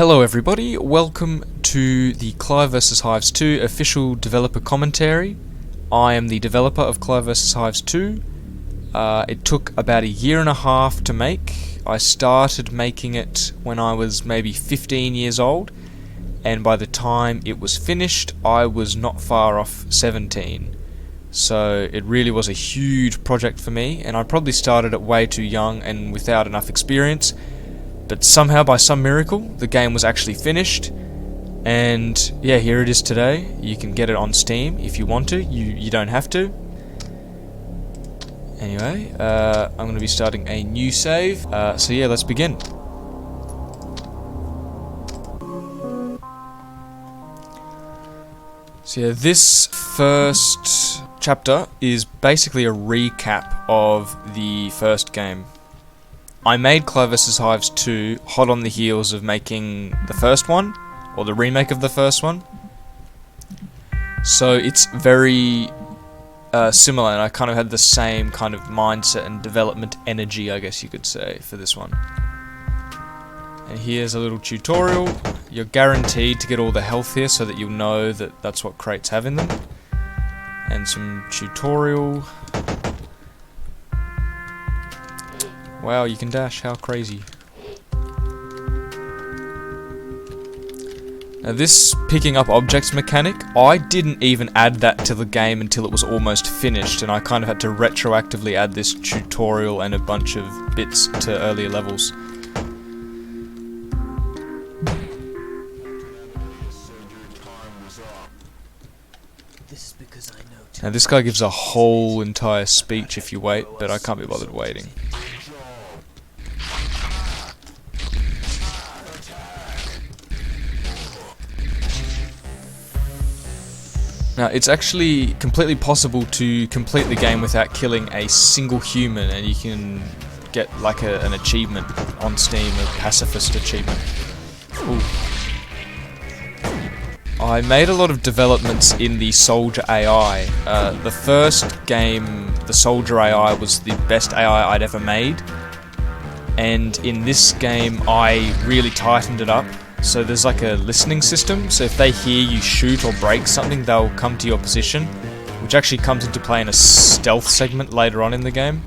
Hello everybody, welcome to the Clive vs Hives 2 official developer commentary. I am the developer of Clive vs Hives 2. It took about a year and a half to make. I started making it when I was maybe 15 years old, and by the time it was finished I was not far off 17. So it really was a huge project for me, and I probably started it way too young and without enough experience. But somehow, by some miracle, the game was actually finished, and yeah, here it is today. You can get it on Steam if you want to. You don't have to. Anyway, I'm going to be starting a new save. So yeah, let's begin. So yeah, this first chapter is basically a recap of the first game. I made Clive vs Hives 2 hot on the heels of making the first one, or the remake of the first one. So it's very similar, and I kind of had the same kind of mindset and development energy, I guess you could say, for this one. And here's a little tutorial. You're guaranteed to get all the health here so that you'll know that that's what crates have in them. And some tutorial. Wow, you can dash, how crazy. Now this picking up objects mechanic, I didn't even add that to the game until it was almost finished, and I kind of had to retroactively add this tutorial and a bunch of bits to earlier levels. Now this guy gives a whole entire speech if you wait, but I can't be bothered waiting. Now, it's actually completely possible to complete the game without killing a single human, and you can get like an achievement on Steam, a pacifist achievement. Ooh. I made a lot of developments in the soldier AI. The first game, the soldier AI was the best AI I'd ever made, and in this game I really tightened it up. So there's like a listening system, so if they hear you shoot or break something, they'll come to your position, which actually comes into play in a stealth segment later on in the game.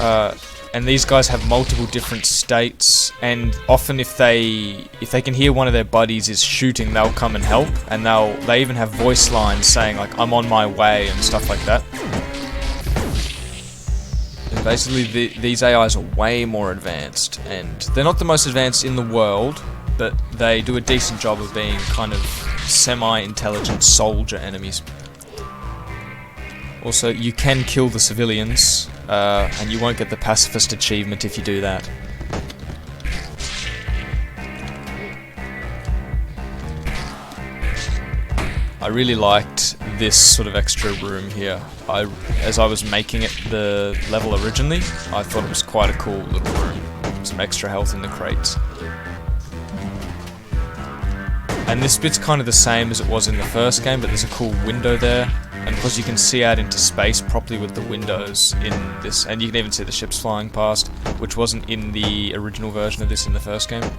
And these guys have multiple different states, and often if they can hear one of their buddies is shooting, they'll come and help, and they even have voice lines saying like, "I'm on my way" and stuff like that. Basically, these AIs are way more advanced, and they're not the most advanced in the world, but they do a decent job of being kind of semi-intelligent soldier enemies. Also, you can kill the civilians, and you won't get the pacifist achievement if you do that. I really liked this sort of extra room here. As I was making it the level originally, I thought it was quite a cool little room. Some extra health in the crates. And this bit's kind of the same as it was in the first game, but there's a cool window there. And of course you can see out into space properly with the windows in this, and you can even see the ships flying past, which wasn't in the original version of this in the first game.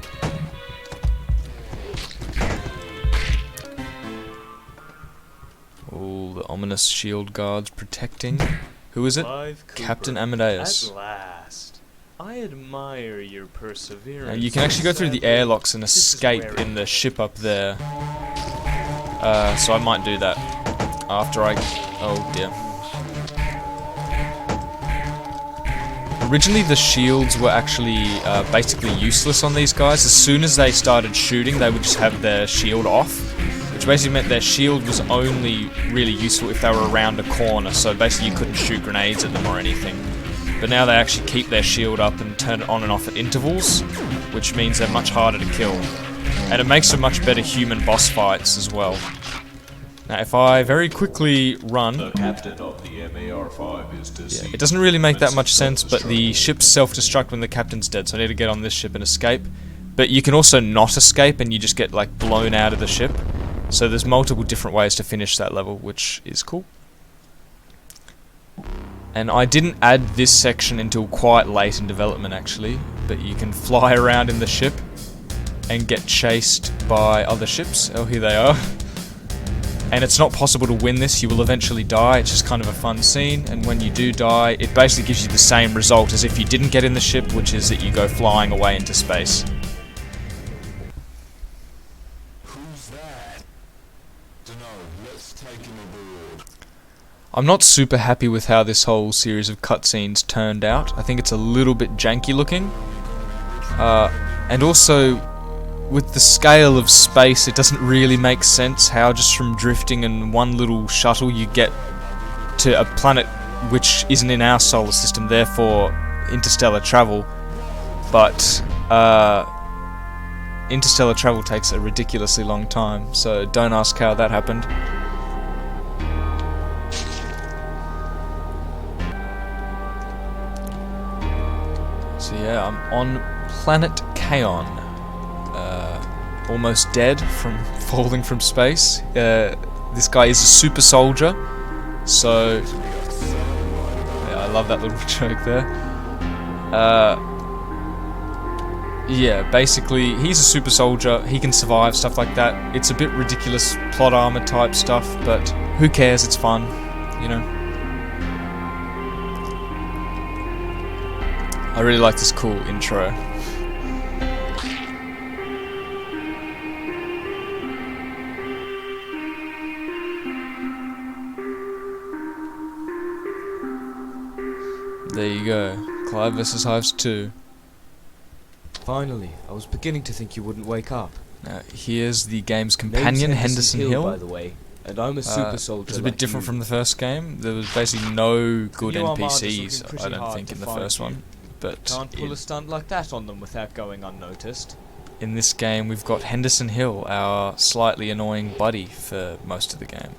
The ominous shield guards protecting. Who is it? Captain Amadeus. At last. I admire your perseverance. Now you can actually go through the airlocks and escape in the ship up there. So I might do that after oh dear. Originally the shields were actually basically useless on these guys. As soon as they started shooting, they would just have their shield off, which basically meant their shield was only really useful if they were around a corner, so basically you couldn't shoot grenades at them or anything. But now they actually keep their shield up and turn it on and off at intervals, which means they're much harder to kill. And it makes for much better human boss fights as well. Now if I very quickly run... The captain of the MAR-5 is deceased. Yeah, it doesn't really make that much sense, but the ships self-destruct when the captain's dead, so I need to get on this ship and escape. But you can also not escape and you just get like blown out of the ship. So there's multiple different ways to finish that level, which is cool. And I didn't add this section until quite late in development actually. but you can fly around in the ship and get chased by other ships. Oh, here they are. And it's not possible to win this, you will eventually die. It's just kind of a fun scene, and when you do die, it basically gives you the same result as if you didn't get in the ship, which is that you go flying away into space. Who's that? Dunno, let's take him aboard. I'm not super happy with how this whole series of cutscenes turned out. I think it's a little bit janky looking. And also, with the scale of space, it doesn't really make sense how just from drifting in one little shuttle you get to a planet which isn't in our solar system, therefore interstellar travel. But interstellar travel takes a ridiculously long time, so don't ask how that happened. So yeah, I'm on planet Kaon. Almost dead from falling from space. This guy is a super soldier, so yeah, I love that little joke there. Yeah, basically he's a super soldier, he can survive, stuff like that. It's a bit ridiculous plot armor type stuff, but who cares, it's fun, you know. I really like this cool intro. There you go, Clive vs. Hives 2. Finally, I was beginning to think you wouldn't wake up. Now, here's the game's companion, Henderson Hill. By the way, and I'm a super soldier. It's a bit different from the first game. There was basically no good New Armada's NPCs, looking I pretty don't hard think, to in the find first you. one. But Can't pull a stunt like that on them without going unnoticed. in this game, we've got Henderson Hill, our slightly annoying buddy for most of the game.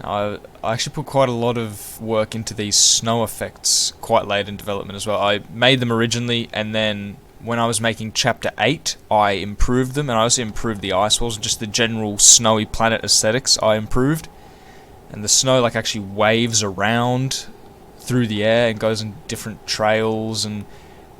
Now, I actually put quite a lot of work into these snow effects quite late in development as well. I made them originally, and then when I was making Chapter 8, I improved them, and I also improved the ice walls, and just the general snowy planet aesthetics I improved. And the snow like actually waves around through the air and goes in different trails, and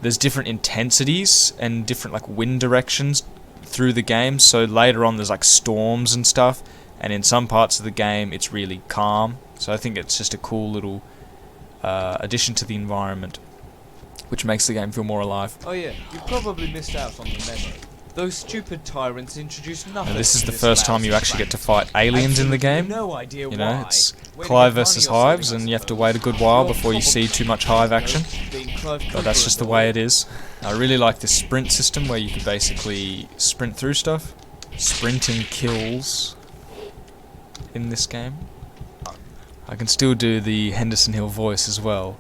there's different intensities and different like wind directions through the game. So later on there's like storms and stuff, and in some parts of the game it's really calm. So I think it's just a cool little addition to the environment, which makes the game feel more alive. Oh yeah, you probably missed out on the memo. Those stupid tyrants introduced nothing. Now, this is to the first time you actually get to fight aliens in the game. No idea You know, why. it's Way to Clive get versus money or Hives, something, and I you have to suppose. wait a good while You're before you see too much Hive action. being Clive But that's Cooper just the and way all. it is. I really like this sprint system where you can basically sprint through stuff. Sprinting kills in this game. I can still do the Henderson Hill voice as well.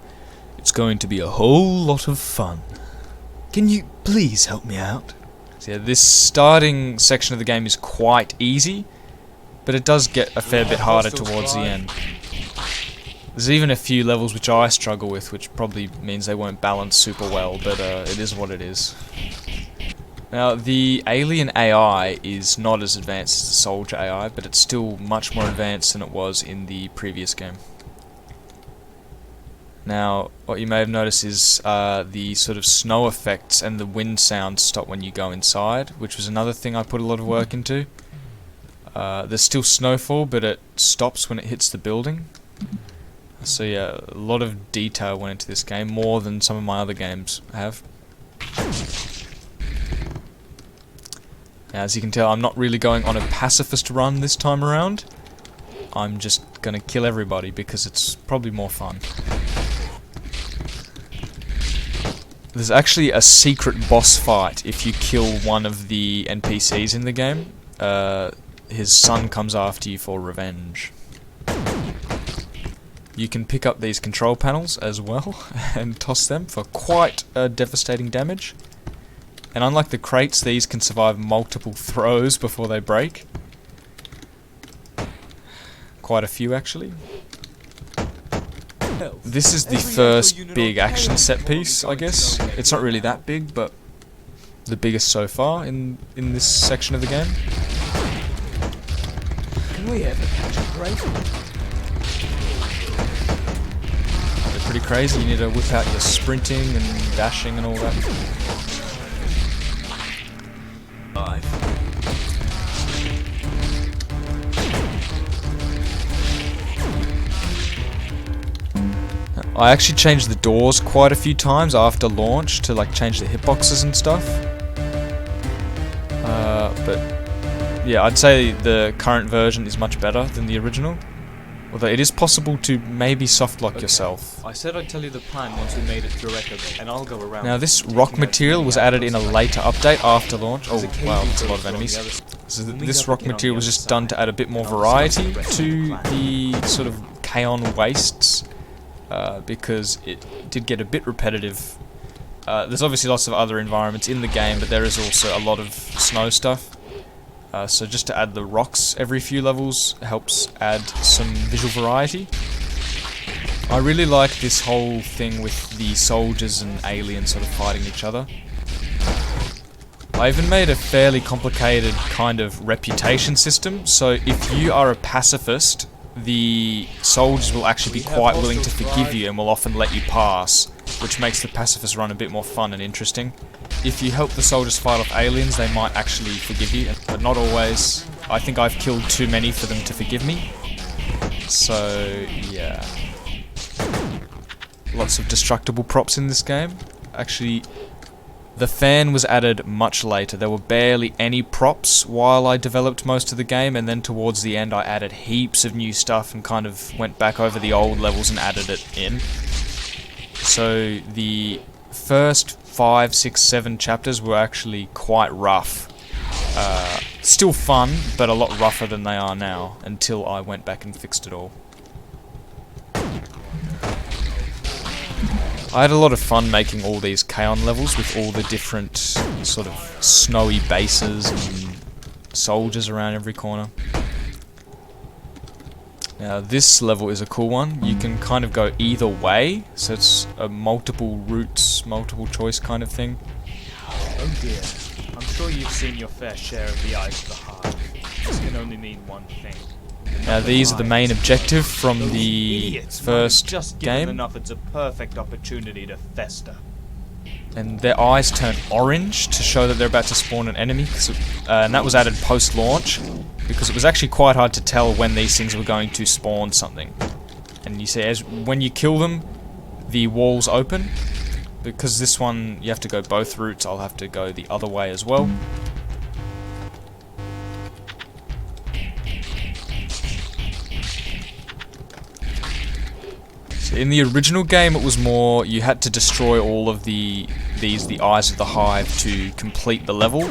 It's going to be a whole lot of fun. Can you please help me out? So yeah, this starting section of the game is quite easy, but it does get a fair bit harder towards the end. There's even a few levels which I struggle with, which probably means they won't balance super well, but it is what it is. Now, the alien AI is not as advanced as the soldier AI, but it's still much more advanced than it was in the previous game. Now, what you may have noticed is the sort of snow effects and the wind sounds stop when you go inside, which was another thing I put a lot of work into. There's still snowfall, but it stops when it hits the building. So yeah, a lot of detail went into this game, more than some of my other games have. Now, as you can tell, I'm not really going on a pacifist run this time around. I'm just gonna kill everybody because it's probably more fun. There's actually a secret boss fight if you kill one of the NPCs in the game. His son comes after you for revenge. You can pick up these control panels as well and toss them for quite devastating damage. And unlike the crates, these can survive multiple throws before they break. Quite a few, actually. This is the first big action set piece, I guess. It's not really that big, but the biggest so far in this section of the game. Can we ever catch a break? pretty crazy. You need to whip out your sprinting and dashing and all that. I actually changed the doors quite a few times after launch to like change the hitboxes and stuff. But yeah, I'd say the current version is much better than the original. Although it is possible to maybe softlock yourself. I said I'd tell you the plan once we made it through Echo Bay, and I'll go around. Now this rock material was added in a later update after launch. Oh wow, that's a lot of enemies. So this rock material was just done to add a bit more variety to the sort of Kaon wastes. Because it did get a bit repetitive. There's obviously lots of other environments in the game, but there is also a lot of snow stuff. So just to add the rocks every few levels helps add some visual variety. I really like this whole thing with the soldiers and aliens sort of fighting each other. I even made a fairly complicated kind of reputation system, so if you are a pacifist, the soldiers will actually be quite willing to forgive you and will often let you pass, which makes the pacifist run a bit more fun and interesting. If you help the soldiers fight off aliens, they might actually forgive you, but not always. I think I've killed too many for them to forgive me. So, yeah. Lots of destructible props in this game. Actually, the fan was added much later. There were barely any props while I developed most of the game, and then towards the end I added heaps of new stuff and kind of went back over the old levels and added it in. So the first 5, 6, 7 chapters were actually quite rough. Still fun, but a lot rougher than they are now, until I went back and fixed it all. I had a lot of fun making all these Kaon levels with all the different sort of snowy bases and soldiers around every corner. Now this level is a cool one. You can kind of go either way, so it's a multiple routes, multiple choice kind of thing. Oh dear, I'm sure you've seen your fair share of the Eyes of the Hive. This can only mean one thing. Now these are the main objective from the first just given game. enough, it's a perfect opportunity to fester. And their eyes turn orange to show that they're about to spawn an enemy, and that was added post-launch, because it was actually quite hard to tell when these things were going to spawn something. And you see, when you kill them, the walls open. Because this one, you have to go both routes, I'll have to go the other way as well. In the original game, it was more you had to destroy all of the Eyes of the Hive to complete the level.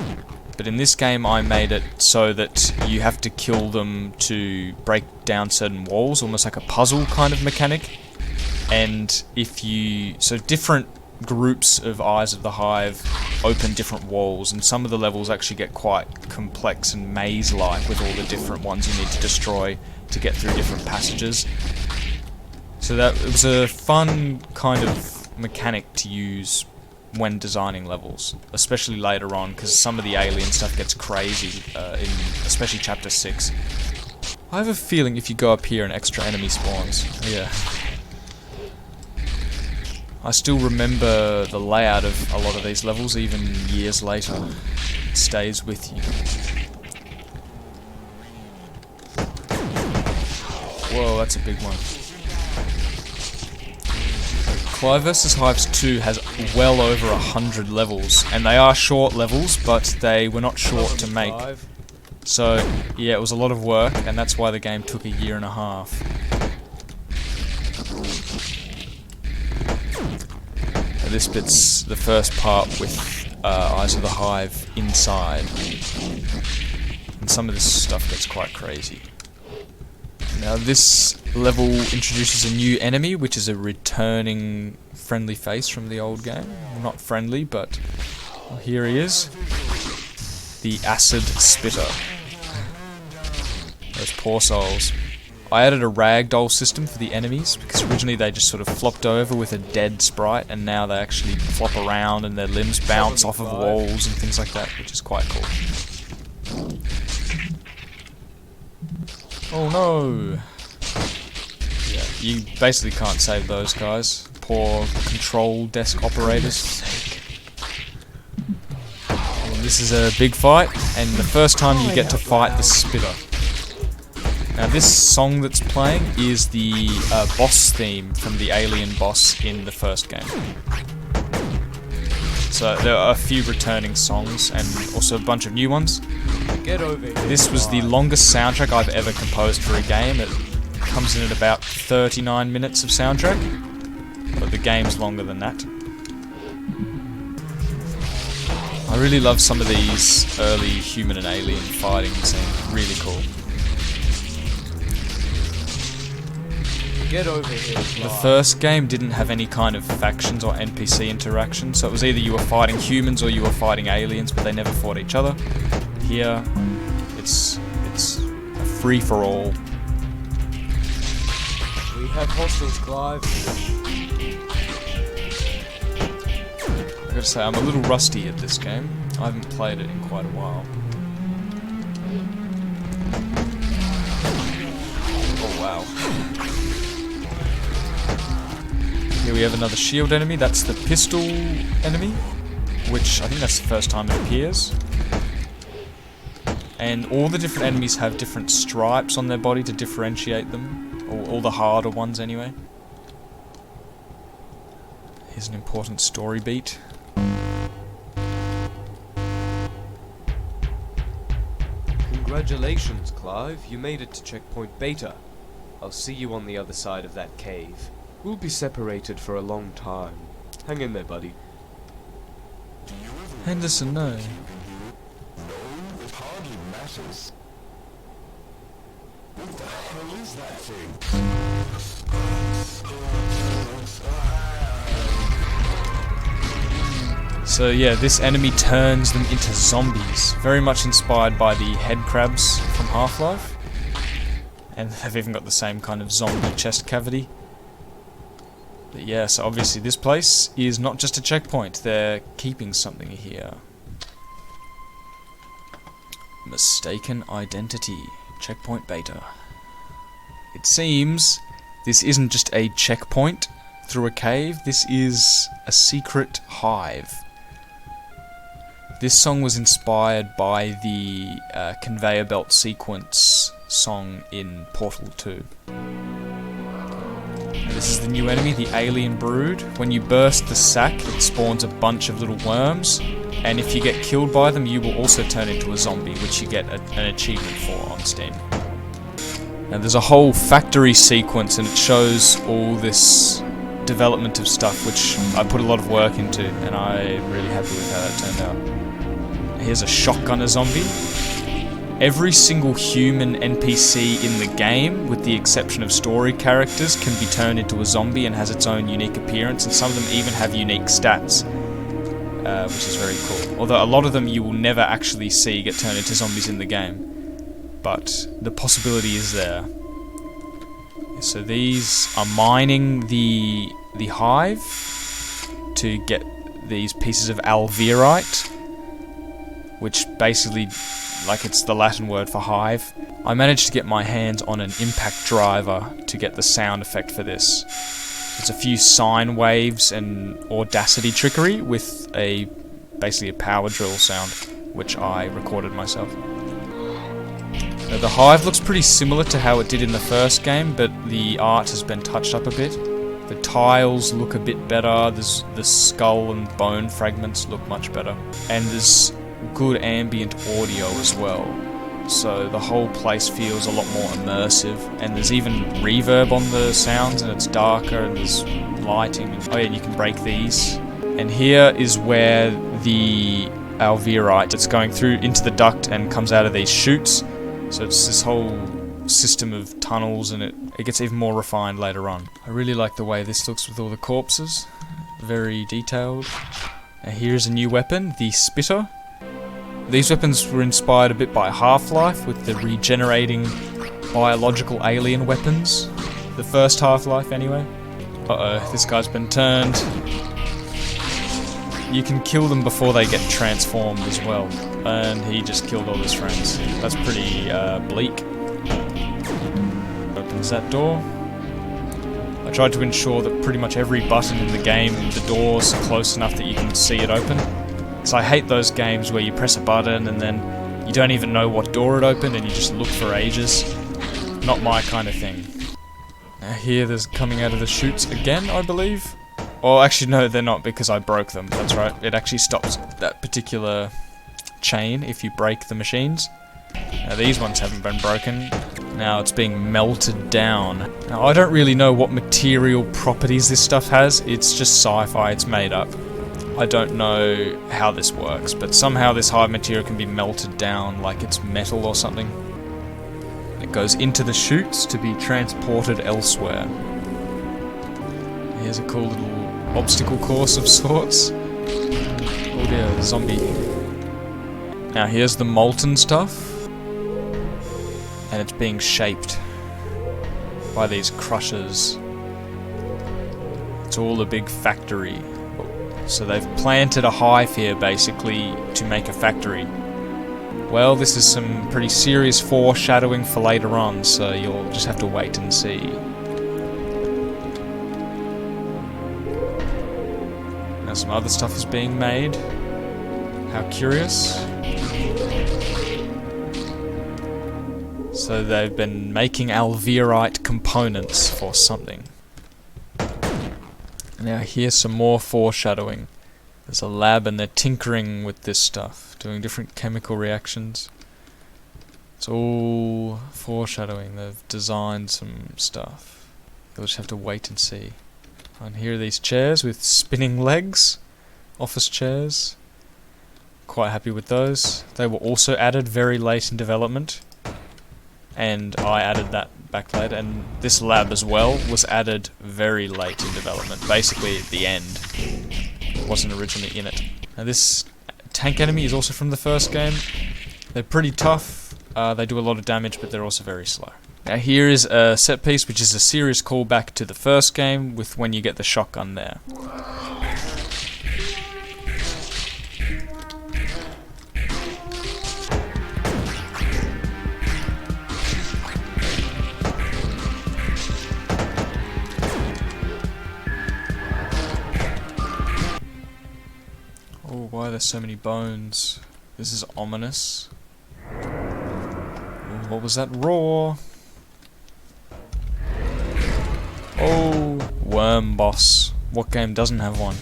But in this game, I made it so that you have to kill them to break down certain walls, almost like a puzzle kind of mechanic. And so different groups of Eyes of the Hive open different walls, and some of the levels actually get quite complex and maze-like with all the different ones you need to destroy to get through different passages. So it was a fun kind of mechanic to use when designing levels, especially later on, because some of the alien stuff gets crazy, especially Chapter 6. I have a feeling if you go up here, an extra enemy spawns. Yeah. I still remember the layout of a lot of these levels, even years later. It stays with you. Whoa, that's a big one. Clive vs. Hives 2 has well over 100 levels, and they are short levels, but they were not short to make. So, yeah, it was a lot of work, and that's why the game took a year and a half. Now, this bit's the first part with Eyes of the Hive inside, and some of this stuff gets quite crazy. Now this level introduces a new enemy, which is a returning friendly face from the old game. Well, not friendly, but well, here he is. The Acid Spitter. Those poor souls. I added a ragdoll system for the enemies, because originally they just sort of flopped over with a dead sprite, and now they actually flop around and their limbs bounce off of walls and things like that, which is quite cool. Oh no! Yeah, you basically can't save those guys. poor control desk operators. And this is a big fight, and the first time you get to fight the Spitter. Now this song that's playing is the boss theme from the alien boss in the first game. So there are a few returning songs and also a bunch of new ones. Get over here. This was the longest soundtrack I've ever composed for a game. It comes in at about 39 minutes of soundtrack, but the game's longer than that. I really love some of these early human and alien fighting scenes. Really cool. Get over here. The first game didn't have any kind of factions or NPC interaction, so it was either you were fighting humans or you were fighting aliens, but they never fought each other. Here, it's a free-for-all. We have hostiles, Clive. I gotta say, I'm a little rusty at this game. I haven't played it in quite a while. Oh wow. Here we have another shield enemy. That's the pistol enemy, which I think that's the first time it appears. And all the different enemies have different stripes on their body to differentiate them, or all the harder ones anyway. Here's an important story beat. Congratulations, Clive. You made it to checkpoint Beta. I'll see you on the other side of that cave. We'll be separated for a long time. Hang in there, buddy. Henderson, no. No, it hardly matters. What the hell is that thing? So yeah, this enemy turns them into zombies. Very much inspired by the head crabs from Half-Life. And they've even got the same kind of zombie chest cavity. But yeah, so obviously this place is not just a checkpoint, they're keeping something here. Mistaken identity. Checkpoint Beta. It seems this isn't just a checkpoint through a cave, this is a secret hive. This song was inspired by the conveyor belt sequence song in Portal 2. This is the new enemy, the Alien Brood. When you burst the sack, it spawns a bunch of little worms, and if you get killed by them, you will also turn into a zombie, which you get an achievement for on Steam. Now there's a whole factory sequence, and it shows all this development of stuff, which I put a lot of work into, and I'm really happy with how that turned out. Here's a shotgunner zombie. Every single human NPC in the game, with the exception of story characters, can be turned into a zombie and has its own unique appearance, and some of them even have unique stats, which is very cool. Although a lot of them you will never actually see get turned into zombies in the game, but the possibility is there. So these are mining the hive to get these pieces of alverite, which basically, like, it's the Latin word for hive. I managed to get my hands on an impact driver to get the sound effect for this. There's a few sine waves and Audacity trickery with basically a power drill sound, which I recorded myself. Now, the hive looks pretty similar to how it did in the first game, but the art has been touched up a bit. The tiles look a bit better, the skull and bone fragments look much better. And there's good ambient audio as well, so the whole place feels a lot more immersive, and there's even reverb on the sounds, and it's darker, and there's lighting. Oh yeah, and you can break these. And here is where the alverite that's going through into the duct and comes out of these chutes, so it's this whole system of tunnels, and it gets even more refined later on. I really like the way this looks with all the corpses, very detailed. Now here's a new weapon, the Spitter. These weapons were inspired a bit by Half-Life with the regenerating biological alien weapons. The first Half-Life anyway. Uh-oh, this guy's been turned. You can kill them before they get transformed as well. And he just killed all his friends. That's pretty bleak. Opens that door. I tried to ensure that pretty much every button in the game, the door's close enough that you can see it open. So I hate those games where you press a button and then you don't even know what door it opened and you just look for ages. Not my kind of thing. Now here there's coming out of the chutes again, I believe. Or actually no, they're not because I broke them, that's right. It actually stops that particular chain if you break the machines. Now these ones haven't been broken. Now it's being melted down. Now I don't really know what material properties this stuff has. It's just sci-fi, it's made up. I don't know how this works, but somehow this hive material can be melted down like it's metal or something. It goes into the chutes to be transported elsewhere. Here's a cool little obstacle course of sorts. Oh dear, zombie. Now here's the molten stuff. And it's being shaped by these crushers. It's all a big factory. So they've planted a hive here basically to make a factory. Well, this is some pretty serious foreshadowing for later on, so you'll just have to wait and see. Now some other stuff is being made. How curious. So they've been making alveolite components for something. Now here's some more foreshadowing. There's a lab and they're tinkering with this stuff, doing different chemical reactions. It's all foreshadowing. They've designed some stuff. You'll just have to wait and see. And here are these chairs with spinning legs. Office chairs. Quite happy with those. They were also added very late in development. And I added that back later. And this lab as well was added very late in development. Basically at the end. It wasn't originally in it. Now this tank enemy is also from the first game. They're pretty tough. They do a lot of damage, but they're also very slow. Now here is a set piece which is a serious callback to the first game with when you get the shotgun there. Oh, why are there so many bones? This is ominous. Oh, what was that roar? Oh, worm boss. What game doesn't have one?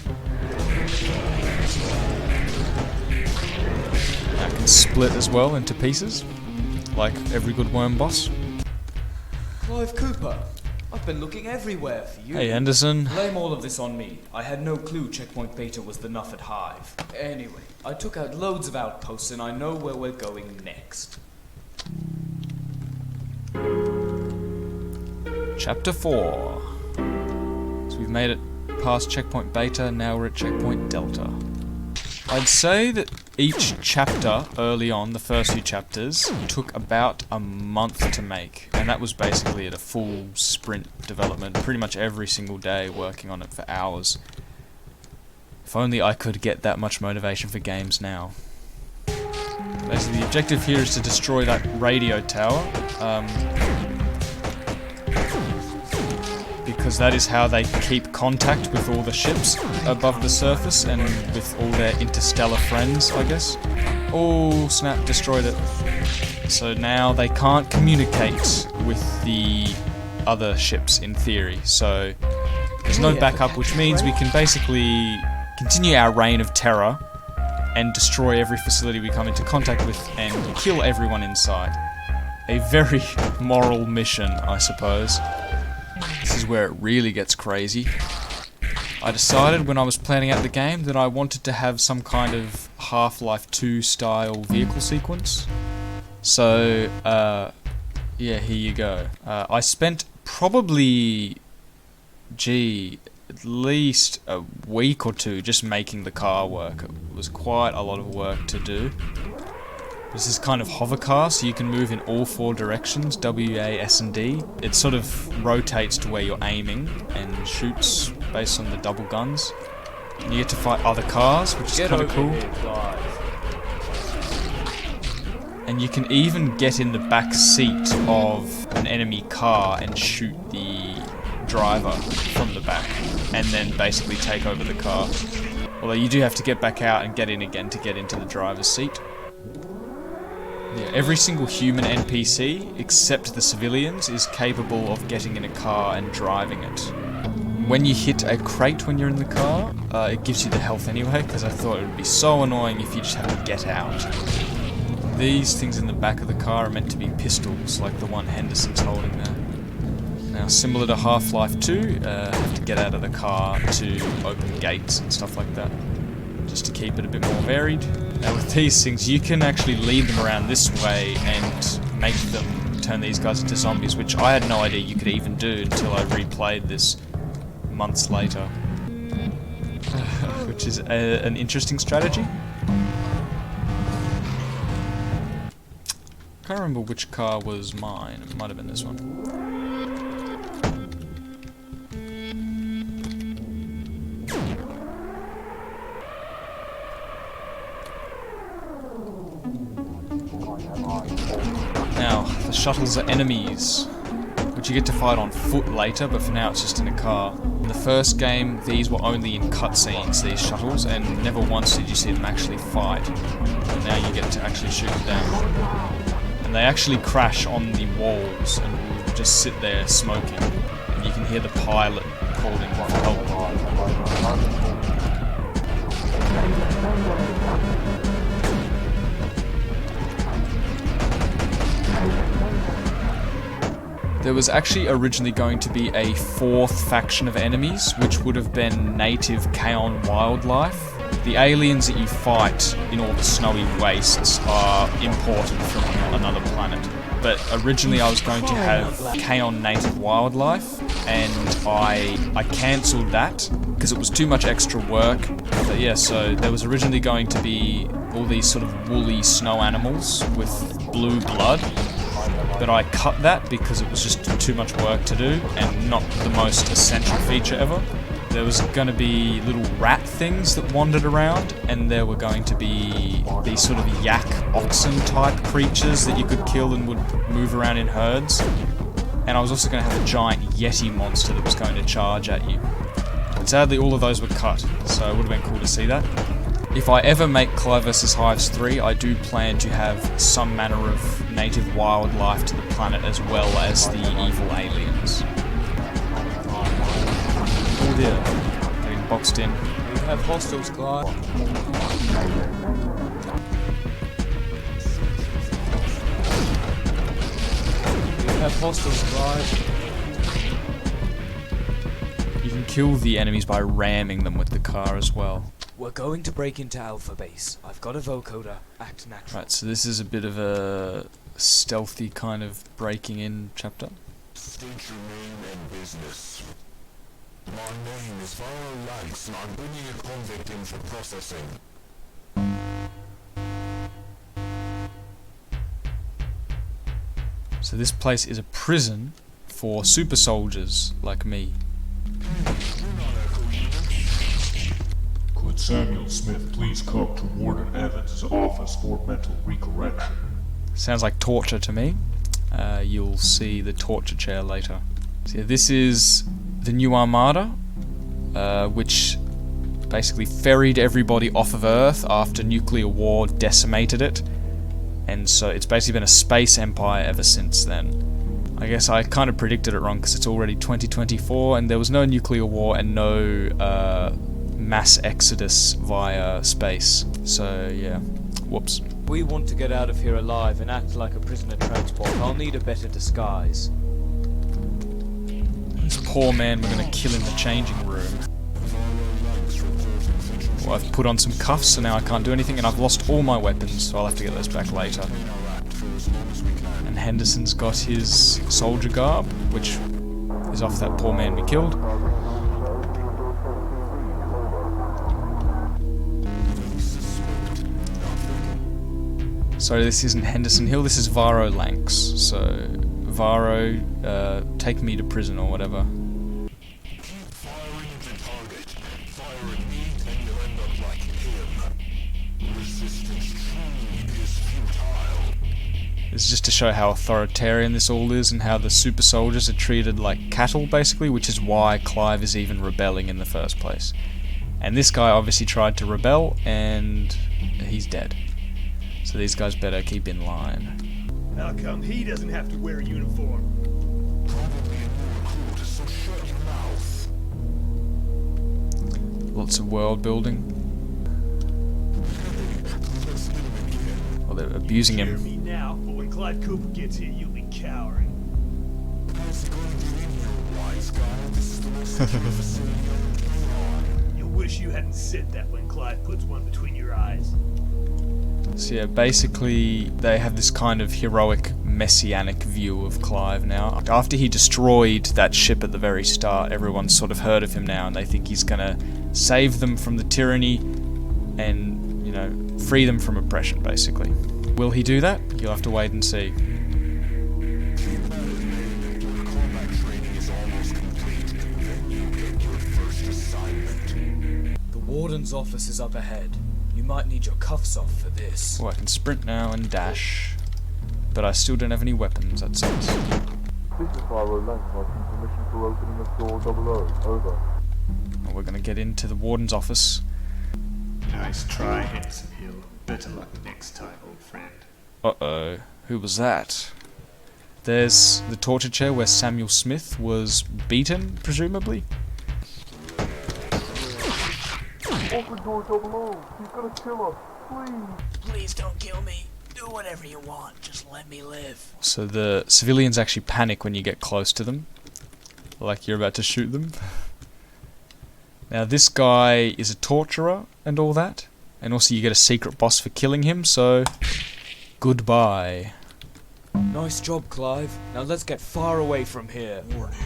That can split as well into pieces, like every good worm boss. Clive Cooper, I've been looking everywhere for you. Hey Anderson. Blame all of this on me. I had no clue Checkpoint Beta was the Nuffet Hive. Anyway, I took out loads of outposts and I know where we're going next. Chapter 4. So we've made it past Checkpoint Beta, now we're at Checkpoint Delta. I'd say that each chapter early on, the first few chapters, took about a month to make. And that was basically at a full sprint development, pretty much every single day working on it for hours. If only I could get that much motivation for games now. Basically the objective here is to destroy that radio tower. Because that is how they keep contact with all the ships above the surface and with all their interstellar friends, I guess. Oh, snap, destroyed it. So now they can't communicate with the other ships in theory. So there's no backup, which means we can basically continue our reign of terror and destroy every facility we come into contact with and kill everyone inside. A very moral mission, I suppose. This is where it really gets crazy. I decided when I was planning out the game that I wanted to have some kind of Half-Life 2 style vehicle sequence. So, yeah, here you go. I spent probably, at least a week or two just making the car work. It was quite a lot of work to do. This is kind of hover car, so you can move in all four directions, W, A, S and D. It sort of rotates to where you're aiming and shoots based on the double guns. And you get to fight other cars, which is kind of cool. And you can even get in the back seat of an enemy car and shoot the driver from the back and then basically take over the car. Although you do have to get back out and get in again to get into the driver's seat. Yeah, every single human NPC, except the civilians, is capable of getting in a car and driving it. When you hit a crate when you're in the car, it gives you the health anyway, because I thought it would be so annoying if you just have to get out. These things in the back of the car are meant to be pistols, like the one Henderson's holding there. Now, similar to Half-Life 2, you have to get out of the car to open gates and stuff like that, just to keep it a bit more varied. Now with these things, you can actually lead them around this way and make them turn these guys into zombies, which I had no idea you could even do until I replayed this months later. Which is an interesting strategy. Can't remember which car was mine. It might have been this one. Now, the shuttles are enemies, which you get to fight on foot later, but for now it's just in a car. In the first game, these were only in cutscenes, these shuttles, and never once did you see them actually fight. But now you get to actually shoot them down. And they actually crash on the walls and will just sit there smoking. And you can hear the pilot calling for help. There was actually originally going to be a fourth faction of enemies, which would have been native Kaon wildlife. The aliens that you fight in all the snowy wastes are imported from another planet. But originally I was going to have Kaon native wildlife, and I cancelled that because it was too much extra work. But yeah, so there was originally going to be all these sort of woolly snow animals with blue blood. But I cut that because it was just too much work to do and not the most essential feature ever. There was going to be little rat things that wandered around, and there were going to be these sort of yak oxen type creatures that you could kill and would move around in herds. And I was also going to have a giant yeti monster that was going to charge at you. But sadly all of those were cut, so it would have been cool to see that. If I ever make Clive vs. Hives 3, I do plan to have some manner of native wildlife to the planet as well as the evil aliens. Oh dear, getting boxed in. We have hostiles, Clive. We have hostiles, Clive. You can kill the enemies by ramming them with the car as well. We're going to break into Alpha Base. I've got a vocoder. Act natural. Right, so this is a bit of a stealthy kind of breaking in chapter. State your name and business. My name is Varro Lanks, and I'm bringing a convict in for processing. So this place is a prison for super soldiers like me. Could Samuel Smith please come to Warden Evans' office for mental recorrection? Sounds like torture to me. You'll see the torture chair later. So yeah, this is the new armada, which basically ferried everybody off of Earth after nuclear war decimated it. And so it's basically been a space empire ever since then. I guess I kind of predicted it wrong because it's already 2024 and there was no nuclear war and no mass exodus via space. So yeah, whoops. We want to get out of here alive and act like a prisoner transport. I'll need a better disguise. This poor man we're gonna kill in the changing room. Well, I've put on some cuffs so now I can't do anything, and I've lost all my weapons, so I'll have to get those back later. And Henderson's got his soldier garb, which is off that poor man we killed. Sorry, this isn't Henderson Hill, this is Varro Lanks. So, Varro, take me to prison or whatever. Firing the target. Firing me, and you'll end up like him. Resistance truly is futile. It's just to show how authoritarian this all is and how the super soldiers are treated like cattle, basically, which is why Clive is even rebelling in the first place. And this guy obviously tried to rebel, and he's dead. So these guys better keep in line. How come he doesn't have to wear a uniform? Probably a new recruit, so shut your mouth. Lots of world building. Let's hit him again. Well, they're abusing Hear him. me now, but when Clive Cooper gets here, you'll be cowering. How's he gonna get in here, wise guy? This is the most secure facility on. You'll wish you hadn't said that when Clive puts one between your eyes. So yeah, basically they have this kind of heroic messianic view of Clive now. After he destroyed that ship at the very start, everyone's sort of heard of him now and they think he's gonna save them from the tyranny and, you know, free them from oppression, basically. Will he do that? You'll have to wait and see. Combat training is almost complete. Then you get your first assignment. The warden's office is up ahead. You might need your cuffs off for this. Oh, I can sprint now and dash. But I still don't have any weapons, that sucks. This is Faro Lang, permission for opening of door 00. Over. Well, we're gonna get into the warden's office. Nice try, Hanson Hill. Better luck next time, old friend. Uh-oh. Who was that? There's the torture chair where Samuel Smith was beaten, presumably. Open door 00. He's gonna kill us. Please. Please don't kill me. Do whatever you want. Just let me live. So the civilians actually panic when you get close to them. Like you're about to shoot them. Now this guy is a torturer and all that. And also you get a secret boss for killing him, so... goodbye. Nice job, Clive. Now let's get far away from here. Warning,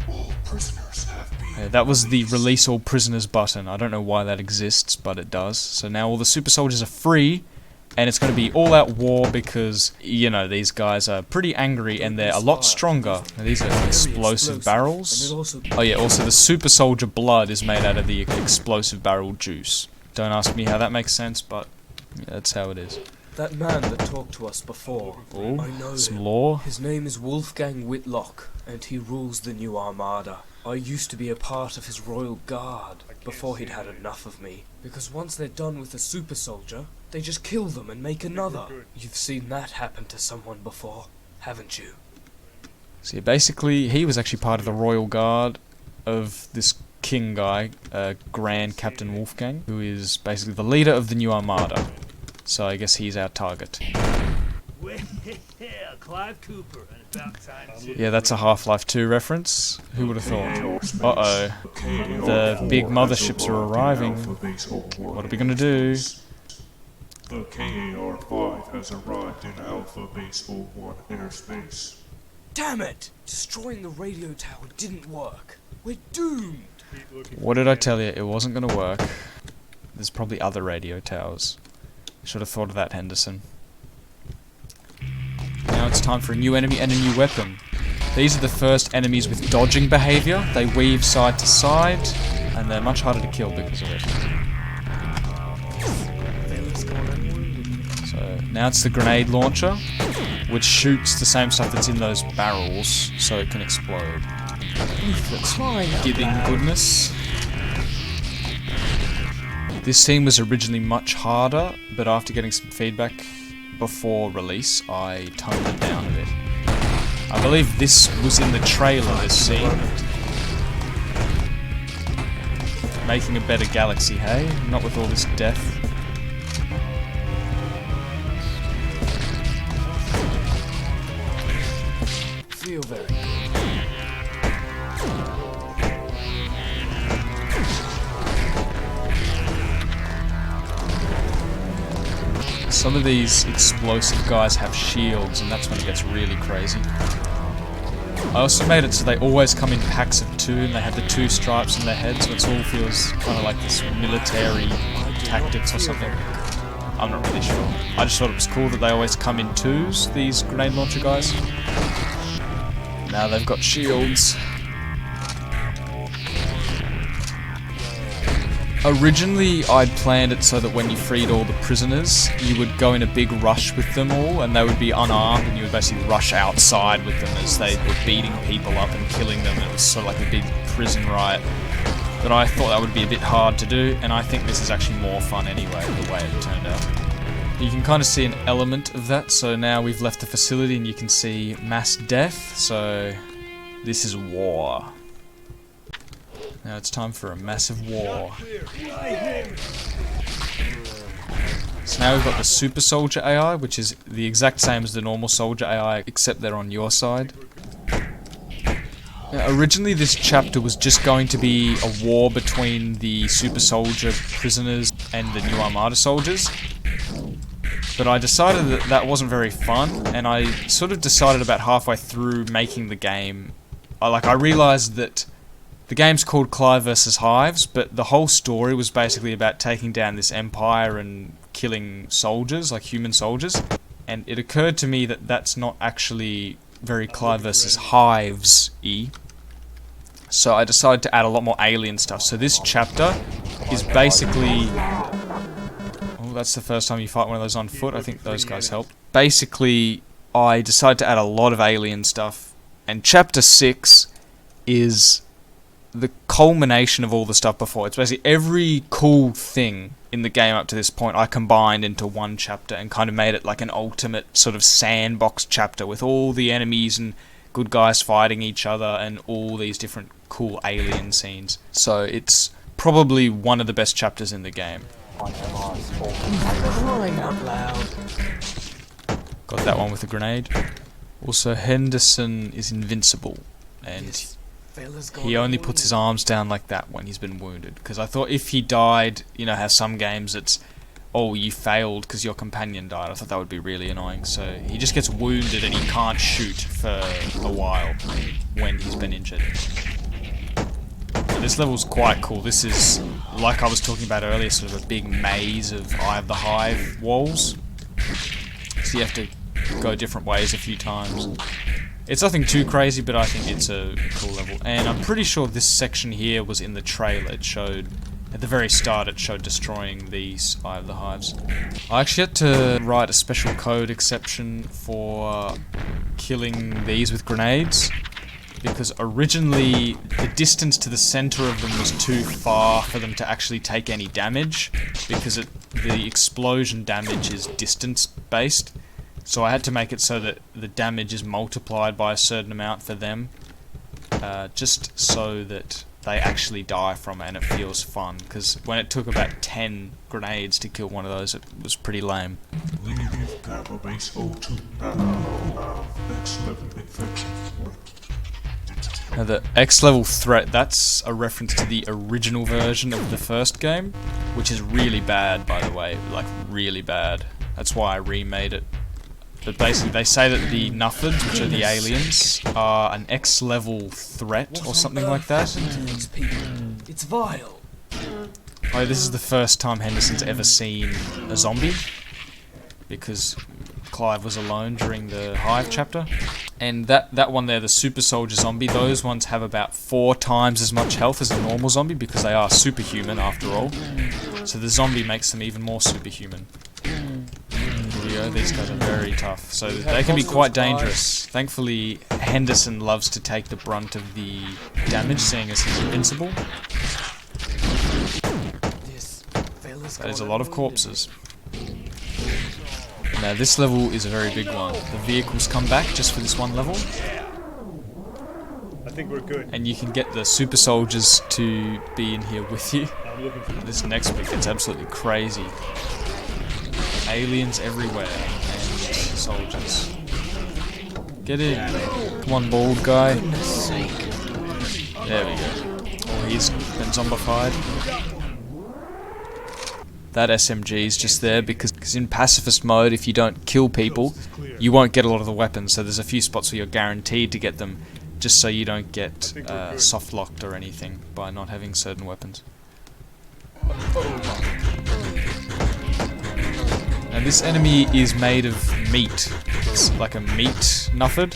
all prisoners have been... That was the release all prisoners button. I don't know why that exists, but it does. So now all the super soldiers are free, and it's going to be all out war because, you know, these guys are pretty angry and they're a lot stronger. Now, these are explosive barrels. Oh yeah, also the super soldier blood is made out of the explosive barrel juice. Don't ask me how that makes sense, but yeah, that's how it is. That man that talked to us before. Oh, I know some him. lore. His name is Wolfgang Whitlock, and he rules the New Armada. I used to be a part of his royal guard before he'd had enough of me. Because once they're done with a super soldier, they just kill them and make another. You've seen that happen to someone before, haven't you? So yeah, basically, he was actually part of the royal guard of this king guy, Grand Captain Wolfgang, who is basically the leader of the New Armada. So I guess he's our target. Well, Clive Cooper, and about time too. Yeah, that's a Half-Life 2 reference. Who would have thought? Uh-oh. The big motherships are arriving. What are we gonna do? The KAR-5 has arrived in Alpha Base 01 airspace. Damn it! Destroying the radio tower didn't work. We're doomed! What did I tell you? It wasn't gonna work. There's probably other radio towers. Should have thought of that, Henderson. Now it's time for a new enemy and a new weapon. These are the first enemies with dodging behavior. They weave side to side, and they're much harder to kill because of it. So now it's the grenade launcher, which shoots the same stuff that's in those barrels, so it can explode. That's giving goodness. This scene was originally much harder, but after getting some feedback before release, I toned it down a bit. I believe this was in the trailer, this scene. Making a better galaxy, hey? Not with all this death. Feel very good. Some of these explosive guys have shields, and that's when it gets really crazy. I also made it so they always come in packs of 2, and they have the 2 stripes on their head, so it all feels kind of like this military tactics or something. I'm not really sure. I just thought it was cool that they always come in 2s, these grenade launcher guys. Now they've got shields. Originally, I'd planned it so that when you freed all the prisoners, you would go in a big rush with them all, and they would be unarmed, and you would basically rush outside with them as they were beating people up and killing them. It was sort of like a big prison riot. But I thought that would be a bit hard to do, and I think this is actually more fun anyway, the way it turned out. You can kind of see an element of that, so now we've left the facility and you can see mass death, so this is war. Now it's time for a massive war. So now we've got the Super Soldier AI, which is the exact same as the normal Soldier AI, except they're on your side. Now, originally this chapter was just going to be a war between the Super Soldier prisoners and the New Armada soldiers. But I decided that that wasn't very fun, and I sort of decided about halfway through making the game, I realised that the game's called Clive vs. Hives, but the whole story was basically about taking down this empire and killing soldiers, like human soldiers. And it occurred to me that that's not actually very Clive vs. Hives-y. So I decided to add a lot more alien stuff. So this chapter is basically... Oh, that's the first time you fight one of those on foot. I think those guys helped. Basically, I decided to add a lot of alien stuff. And chapter 6 is the culmination of all the stuff before. It's basically every cool thing in the game up to this point I combined into one chapter and kind of made it like an ultimate sort of sandbox chapter with all the enemies and good guys fighting each other and all these different cool alien scenes. So it's probably one of the best chapters in the game. Crying out loud. Got that one with a grenade. Also, Henderson is invincible, and he only puts his arms down like that when he's been wounded. Because I thought if he died, you know how some games it's, oh, you failed because your companion died. I thought that would be really annoying. So he just gets wounded and he can't shoot for a while when he's been injured. So this level's quite cool. This is, like I was talking about earlier, sort of a big maze of Eye of the Hive walls. So you have to go different ways a few times. It's nothing too crazy, but I think it's a cool level. And I'm pretty sure this section here was in the trailer. It showed, at the very start, it showed destroying these Eye of the Hives. I actually had to write a special code exception for killing these with grenades, because originally the distance to the center of them was too far for them to actually take any damage, because the explosion damage is distance based. So I had to make it so that the damage is multiplied by a certain amount for them, just so that they actually die from it and it feels fun, because when it took about 10 grenades to kill one of those, it was pretty lame. Leave Gamma Base 02 next level infection. Now the X-level threat, that's a reference to the original version of the first game, which is really bad, by the way, like really bad. That's why I remade it. But basically they say that the Nuffids, which are the aliens, are an X-level threat or something like that. It's vile. Oh, this is the first time Henderson's ever seen a zombie, because Clive was alone during the Hive chapter. And that one there, the Super Soldier zombie, those ones have about 4 times as much health as a normal zombie, because they are superhuman after all. So the zombie makes them even more superhuman. These guys are very tough, so they can be quite dangerous. Thankfully, Henderson loves to take the brunt of the damage, seeing as he's invincible. That is a lot of corpses. Now this level is a very big one. The vehicles come back just for this one level. I think we're good. And you can get the super soldiers to be in here with you. This next bit gets absolutely crazy. Aliens everywhere, and soldiers. Get in. Come on, bald guy. There we go. Oh, he's been zombified. That SMG is just there because in pacifist mode, if you don't kill people, you won't get a lot of the weapons. So there's a few spots where you're guaranteed to get them, just so you don't get soft-locked or anything by not having certain weapons. And this enemy is made of meat. It's like a meat nuffid.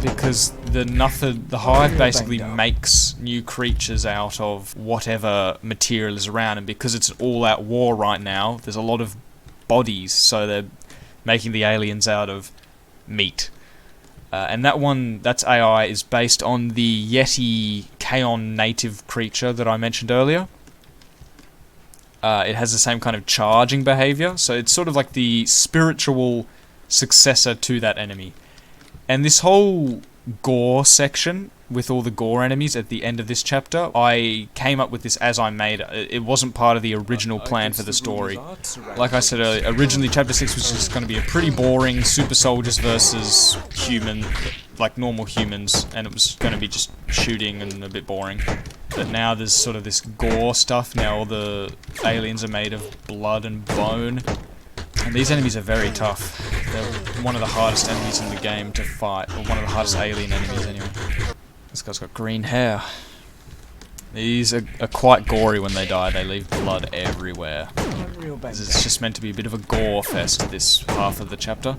because the Hive basically makes new creatures out of whatever material is around, and because it's an all-out war right now, there's a lot of bodies, so they're making the aliens out of meat. And that's AI, is based on the Yeti Kaon native creature that I mentioned earlier. It has the same kind of charging behavior, so it's sort of like the spiritual successor to that enemy. And this whole gore section, with all the gore enemies at the end of this chapter, I came up with this as I made it. It wasn't part of the original plan for the story. Like I said earlier, originally chapter 6 was just going to be a pretty boring super soldiers versus human, like normal humans, and it was going to be just shooting and a bit boring. But now there's sort of this gore stuff. Now all the aliens are made of blood and bone. And these enemies are very tough. They're one of the hardest enemies in the game to fight, or one of the hardest alien enemies anyway. This guy's got green hair. These are quite gory when they die. They leave blood everywhere. It's just meant to be a bit of a gore fest, this half of the chapter.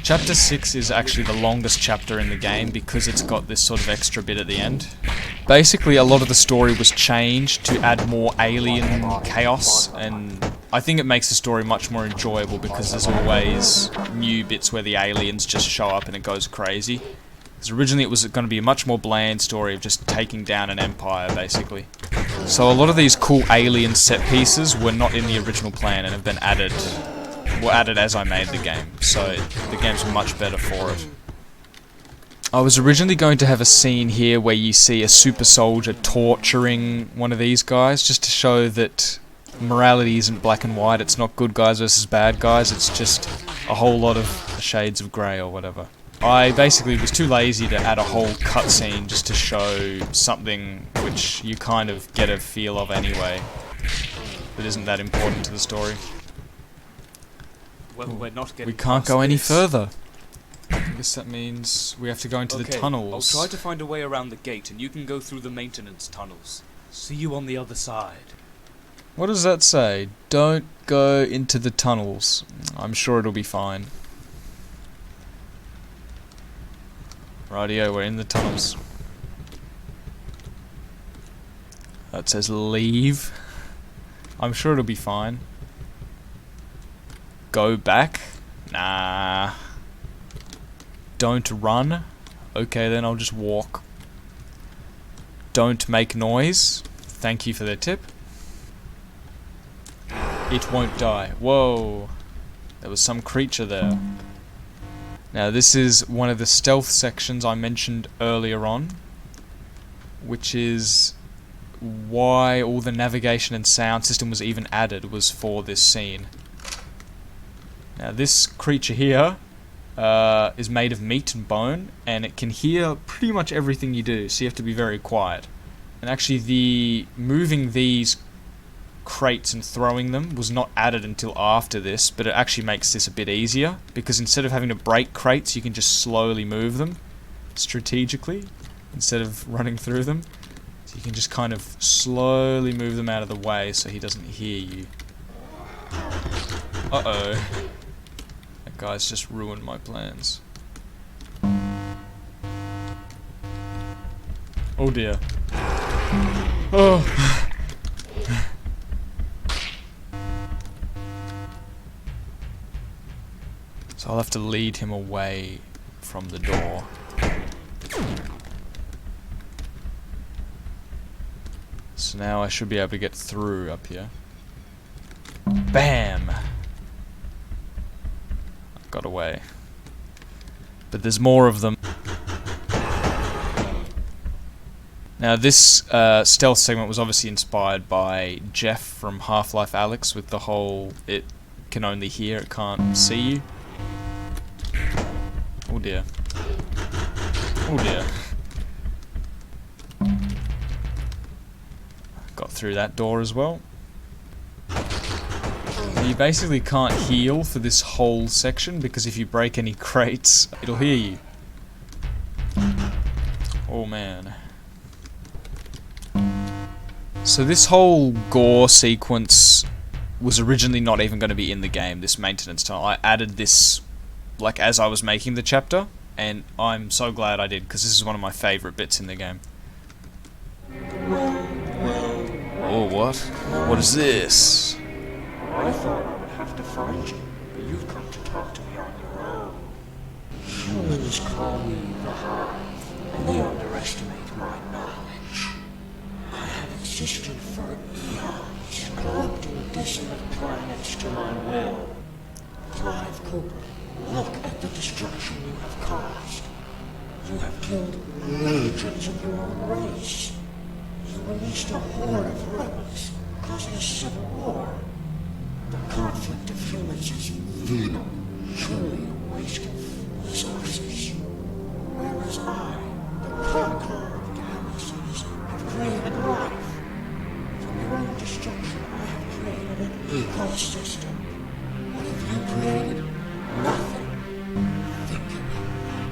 Chapter 6 is actually the longest chapter in the game because it's got this sort of extra bit at the end. Basically, a lot of the story was changed to add more alien chaos, and I think it makes the story much more enjoyable because there's always new bits where the aliens just show up and it goes crazy. Because originally it was going to be a much more bland story of just taking down an empire, basically. So a lot of these cool alien set pieces were not in the original plan and have been added. Were added as I made the game, so the game's much better for it. I was originally going to have a scene here where you see a super soldier torturing one of these guys, just to show that morality isn't black and white, it's not good guys versus bad guys, it's just a whole lot of shades of grey or whatever. I basically was too lazy to add a whole cutscene just to show something which you kind of get a feel of anyway, that isn't that important to the story. Well, we're not getting we can't go any further. I guess that means we have to go into the tunnels. I'll try to find a way around the gate and you can go through the maintenance tunnels. See you on the other side. What does that say? Don't go into the tunnels. I'm sure it'll be fine. Rightio, we're in the tunnels. That says leave. I'm sure it'll be fine. Go back? Nah. Don't run? Okay, then I'll just walk. Don't make noise? Thank you for the tip. It won't die. Whoa. There was some creature there. Now this is one of the stealth sections I mentioned earlier on, which is why all the navigation and sound system was even added, was for this scene. Now this creature here is made of meat and bone, and it can hear pretty much everything you do, so you have to be very quiet. And actually the moving these crates and throwing them was not added until after this, but it actually makes this a bit easier, because instead of having to break crates, you can just slowly move them strategically instead of running through them. So you can just kind of slowly move them out of the way so he doesn't hear you. Uh-oh. That guy's just ruined my plans. Oh dear. Oh. So I'll have to lead him away from the door. So now I should be able to get through up here. Bam! Got away. But there's more of them. Now this stealth segment was obviously inspired by Jeff from Half-Life Alyx with the whole it can only hear, it can't see you. Oh dear. Oh dear. Got through that door as well. You basically can't heal for this whole section because if you break any crates, it'll hear you. Oh man. So this whole gore sequence was originally not even going to be in the game, this maintenance tunnel. I added this like as I was making the chapter, and I'm so glad I did, because this is one of my favourite bits in the game. Oh, what? What is this? I thought I would have to find you, but you've come to talk to me on your own. Humans call me the Hive, and they underestimate my knowledge. I have existed for eons, corrupting desolate planets to my will. Clive Cooper, look at the destruction you have caused. You have killed legions of your own race. You released a horde of rebels, causing a civil war. The conflict of humans is venal, truly a waste of resources. Whereas I, the conqueror of galaxies, have created life. From your own destruction, I have created an ecosystem. What have you created? Nothing. Think about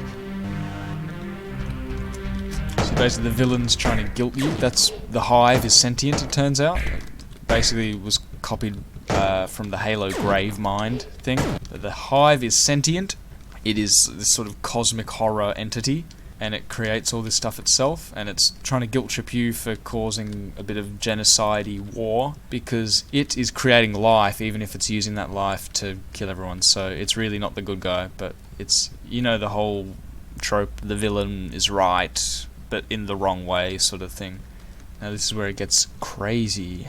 it. So basically the villain's trying to guilt you. That's the Hive is sentient, it turns out. Basically was copied from the Halo Gravemind thing. The Hive is sentient. It is this sort of cosmic horror entity, and it creates all this stuff itself, and it's trying to guilt trip you for causing a bit of genocide-y war, because it is creating life, even if it's using that life to kill everyone. So it's really not the good guy, but it's, you know, the whole trope, the villain is right, but in the wrong way sort of thing. Now this is where it gets crazy.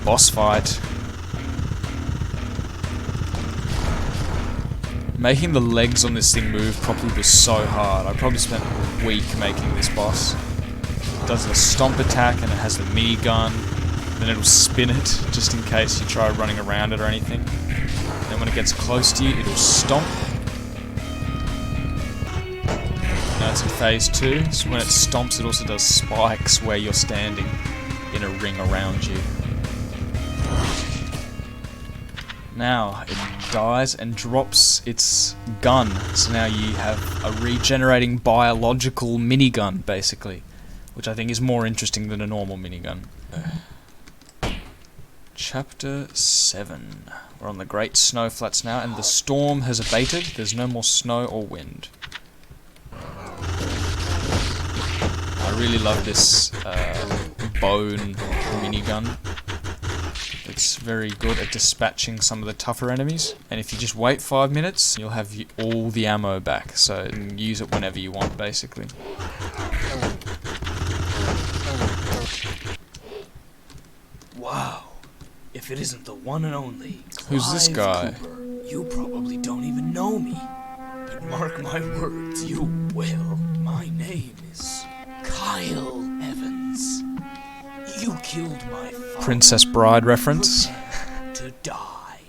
Boss fight. Making the legs on this thing move properly was so hard. I probably spent a week making this boss. It does a stomp attack and it has the minigun. Then it'll spin it just in case you try running around it or anything. Then when it gets close to you, it'll stomp. Now it's in phase 2. So when it stomps, it also does spikes where you're standing in a ring around you. Now it dies and drops its gun, so now you have a regenerating biological minigun, basically, which I think is more interesting than a normal minigun. Chapter 7. We're on the Great Snow Flats now, and the storm has abated. There's no more snow or wind. I really love this bone minigun. It's very good at dispatching some of the tougher enemies, and if you just wait 5 minutes, you'll have all the ammo back, so you can use it whenever you want, basically. Wow. If it isn't the one and only Who's this guy? Clive Cooper, you probably don't even know me. But mark my words, you will. My name is Kyle Evans. You killed my father. Princess Bride reference. To die.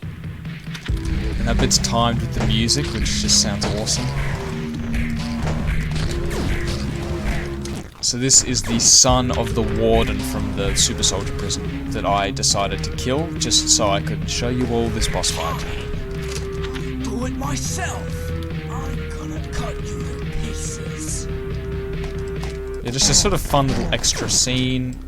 And that bit's timed with the music, which just sounds awesome. So this is the son of the warden from the super soldier prison that I decided to kill, just so I could show you all this boss fight. Do it myself. I'm gonna cut you to pieces. Yeah, just a sort of fun little extra scene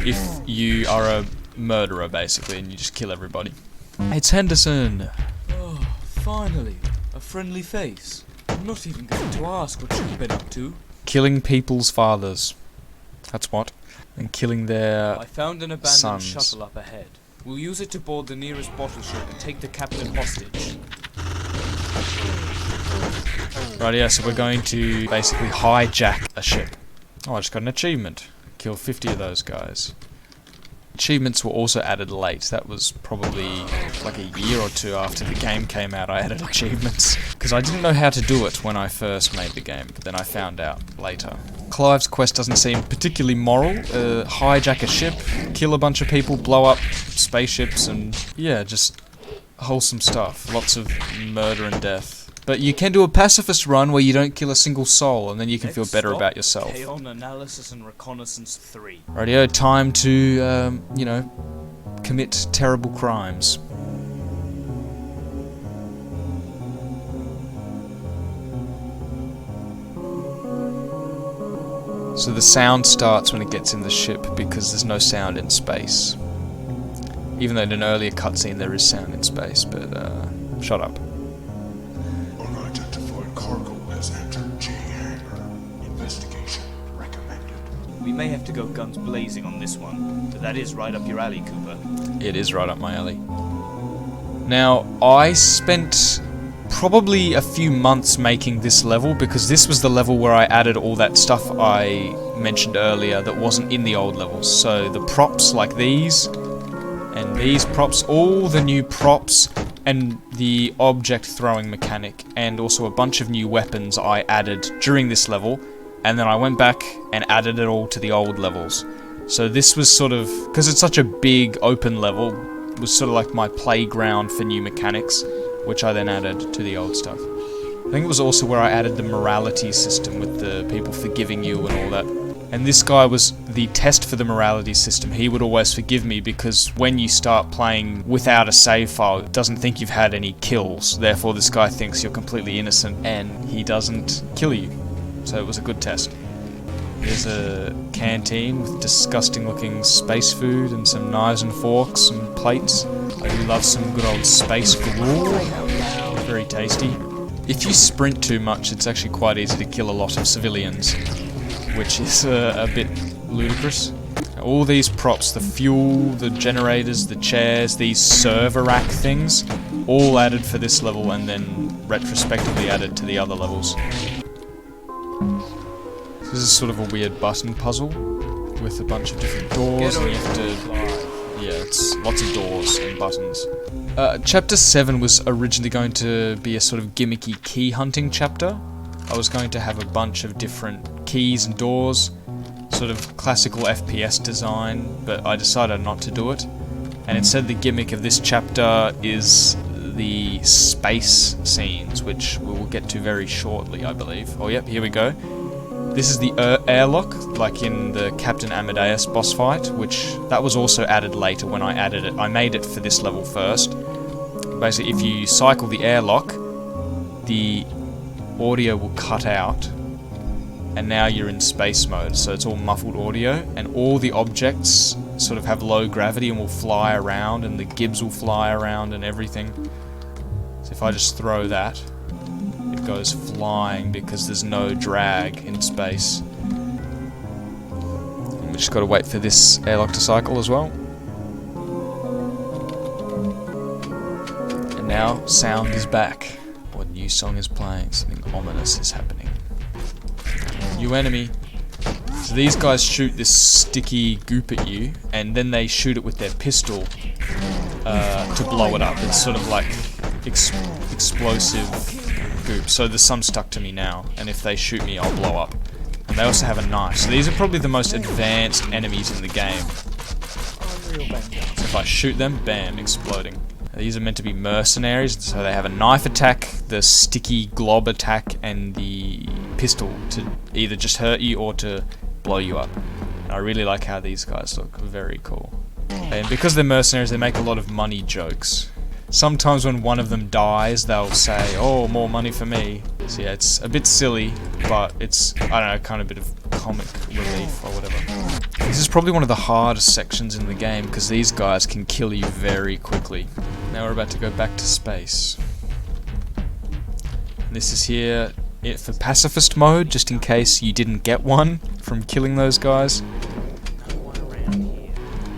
if you are a murderer, basically, and you just kill everybody. It's Henderson! Oh, finally. A friendly face. I'm not even going to ask what you've been up to. Killing people's fathers. That's what. And killing their I found an abandoned sons. shuttle up ahead. We'll use it to board the nearest bottle ship and take the captain hostage. Right, yeah, so we're going to basically hijack a ship. Oh, I just got an achievement. Kill 50 of those guys. Achievements were also added late. That was probably like a year or two after the game came out. I added achievements because I didn't know how to do it when I first made the game, but then I found out later. Clive's quest doesn't seem particularly moral. Hijack a ship, kill a bunch of people, blow up spaceships, and yeah, just wholesome stuff. Lots of murder and death. But you can do a pacifist run where you don't kill a single soul, and then you can feel better about yourself. Chaos Analysis and Reconnaissance 3. Radio, time to, you know, commit terrible crimes. So the sound starts when it gets in the ship because there's no sound in space. Even though in an earlier cutscene there is sound in space, but shut up. Unidentified cargo We may have to go guns blazing on this one, but that is right up your alley, Cooper. It is right up my alley. Now, I spent probably a few months making this level, because this was the level where I added all that stuff I mentioned earlier that wasn't in the old levels. So the props like these, and these props, all the new props, and the object throwing mechanic, and also a bunch of new weapons I added during this level, and then I went back and added it all to the old levels. So this was sort of, because it's such a big open level, was sort of like my playground for new mechanics, which I then added to the old stuff. I think it was also where I added the morality system with the people forgiving you and all that. And this guy was the test for the morality system. He would always forgive me because when you start playing without a save file, it doesn't think you've had any kills. Therefore, this guy thinks you're completely innocent and he doesn't kill you. So it was a good test. There's a canteen with disgusting looking space food and some knives and forks and plates. I do love some good old space gruel. Very tasty. If you sprint too much, it's actually quite easy to kill a lot of civilians, which is a bit ludicrous. All these props, the fuel, the generators, the chairs, these server rack things, all added for this level and then retrospectively added to the other levels. This is sort of a weird button puzzle with a bunch of different doors, and you have to... Yeah, it's lots of doors and buttons. Chapter 7 was originally going to be a sort of gimmicky key hunting chapter. I was going to have a bunch of different keys and doors, sort of classical FPS design, but I decided not to do it. And instead the gimmick of this chapter is the space scenes, which we will get to very shortly, I believe. Oh yep, here we go. This is the airlock, like in the Captain Amadeus boss fight, which that was also added later when I added it. I made it for this level first. Basically, if you cycle the airlock, the audio will cut out, and now you're in space mode, so it's all muffled audio, and all the objects sort of have low gravity and will fly around, and the gibs will fly around and everything. So if I just throw that, it goes flying because there's no drag in space. And we just gotta wait for this airlock to cycle as well. And now, sound is back. What new song is playing? Something ominous is happening. New enemy. So these guys shoot this sticky goop at you, and then they shoot it with their pistol to blow it up. It's sort of like explosive goop. So there's some stuck to me now, and if they shoot me, I'll blow up. And they also have a knife. So these are probably the most advanced enemies in the game. So if I shoot them, bam, exploding. These are meant to be mercenaries, so they have a knife attack, the sticky glob attack, and the pistol to either just hurt you or to blow you up. And I really like how these guys look, very cool. And because they're mercenaries, they make a lot of money jokes. Sometimes when one of them dies, they'll say, "Oh, more money for me." So yeah, it's a bit silly, but it's, I don't know, kind of a bit of comic relief or whatever. This is probably one of the hardest sections in the game, because these guys can kill you very quickly. Now we're about to go back to space. This is here for pacifist mode, just in case you didn't get one from killing those guys.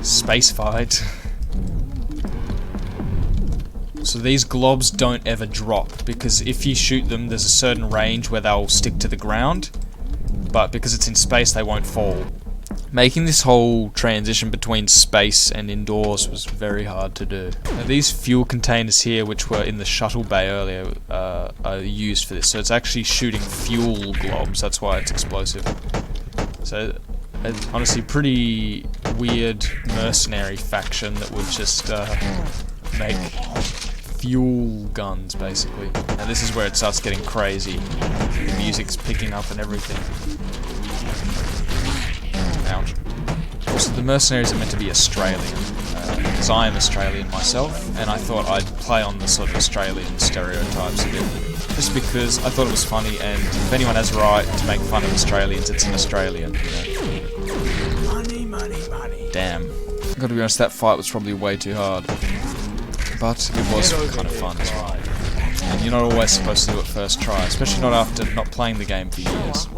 Space fight. So these globs don't ever drop, because if you shoot them, there's a certain range where they'll stick to the ground, but because it's in space, they won't fall. Making this whole transition between space and indoors was very hard to do. Now these fuel containers here, which were in the shuttle bay earlier, are used for this. So it's actually shooting fuel globs, that's why it's explosive. So it's honestly pretty weird mercenary faction that would just make fuel guns, basically. Now this is where it starts getting crazy. The music's picking up and everything. Ouch. Also, the mercenaries are meant to be Australian, because I am Australian myself, and I thought I'd play on the sort of Australian stereotypes a bit, just because I thought it was funny, and if anyone has a right to make fun of Australians, it's an Australian. Money, money, money. Damn. I've got to be honest, that fight was probably way too hard. But it was kind of fun as well. And you're not always supposed to do it first try, especially not after not playing the game for years.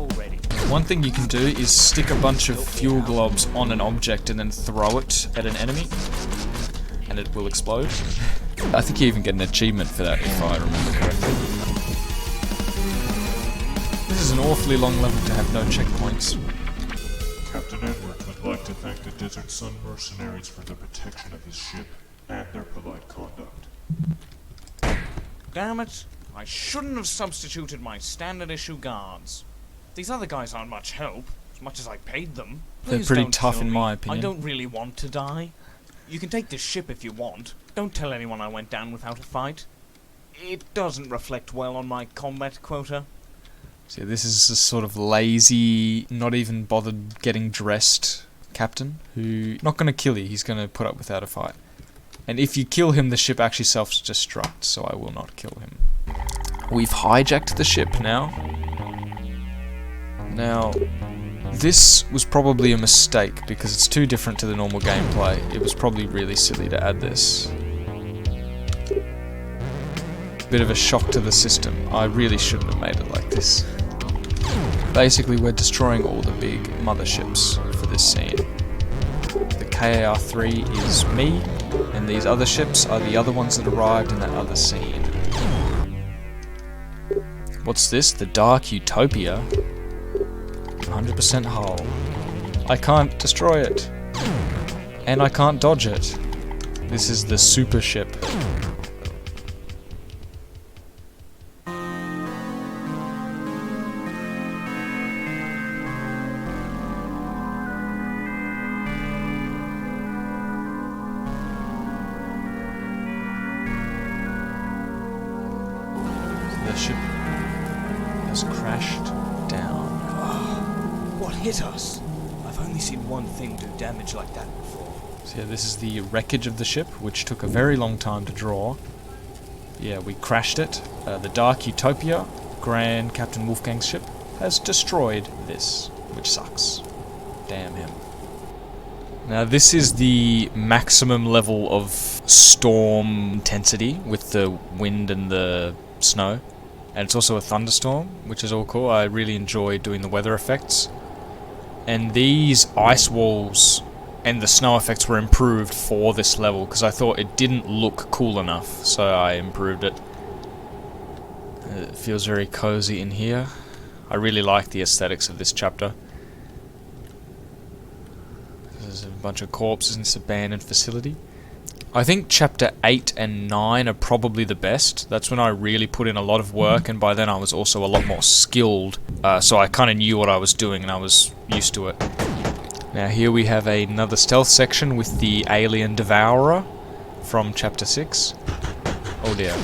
One thing you can do is stick a bunch of fuel globs on an object and then throw it at an enemy, and it will explode. I think you even get an achievement for that, if I remember correctly. This is an awfully long level to have no checkpoints. Captain Edwards would like to thank the Desert Sun mercenaries for the protection of his ship and their polite conduct. Damn it! I shouldn't have substituted my standard issue guards. These other guys aren't much help, as much as I paid them. They're Please pretty don't tough kill in me. my opinion. I don't really want to die. You can take this ship if you want. Don't tell anyone I went down without a fight. It doesn't reflect well on my combat quota. See, this is a sort of lazy, not even bothered getting dressed captain, who not going to kill you, he's going to put up without a fight. And if you kill him, the ship actually self-destructs, so I will not kill him. We've hijacked the ship now. Now, this was probably a mistake, because it's too different to the normal gameplay. It was probably really silly to add this. Bit of a shock to the system. I really shouldn't have made it like this. Basically, we're destroying all the big motherships for this scene. The KAR-3 is me, and these other ships are the other ones that arrived in that other scene. What's this? The Dark Utopia? 100% hull. I can't destroy it. And I can't dodge it. This is the super ship. The ship has crashed down. What hit us? I've only seen one thing do damage like that before. So yeah, this is the wreckage of the ship, which took a very long time to draw. Yeah, we crashed it. The Dark Utopia, Grand Captain Wolfgang's ship, has destroyed this, which sucks. Damn him. Now this is the maximum level of storm intensity with the wind and the snow. And it's also a thunderstorm, which is all cool. I really enjoy doing the weather effects. And these ice walls and the snow effects were improved for this level, because I thought it didn't look cool enough, so I improved it. It feels very cozy in here. I really like the aesthetics of this chapter. There's a bunch of corpses in this abandoned facility. I think chapter 8 and 9 are probably the best. That's when I really put in a lot of work, and by then I was also a lot more skilled. So I kind of knew what I was doing and I was used to it. Now here we have another stealth section with the alien devourer from chapter 6. Oh dear.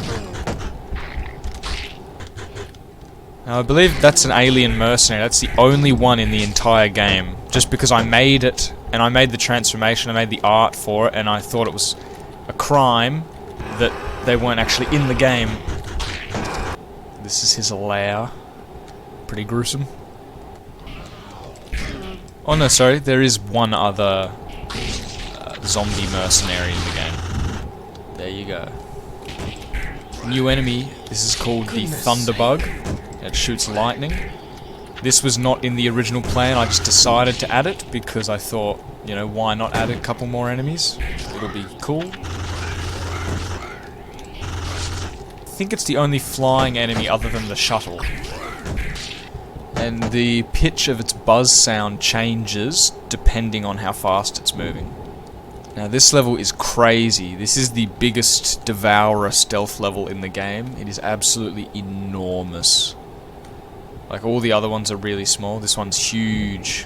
Now I believe that's an alien mercenary. That's the only one in the entire game. Just because I made it, and I made the transformation, I made the art for it, and I thought it was a crime that they weren't actually in the game. This is his lair. Pretty gruesome. Oh no, sorry, there is one other zombie mercenary in the game. There you go. New enemy, this is called the Thunderbug. It shoots lightning. This was not in the original plan, I just decided to add it because I thought, you know, why not add a couple more enemies? It'll be cool. I think it's the only flying enemy other than the shuttle. And the pitch of its buzz sound changes depending on how fast it's moving. Now this level is crazy. This is the biggest Devourer stealth level in the game. It is absolutely enormous. Like all the other ones are really small. This one's huge.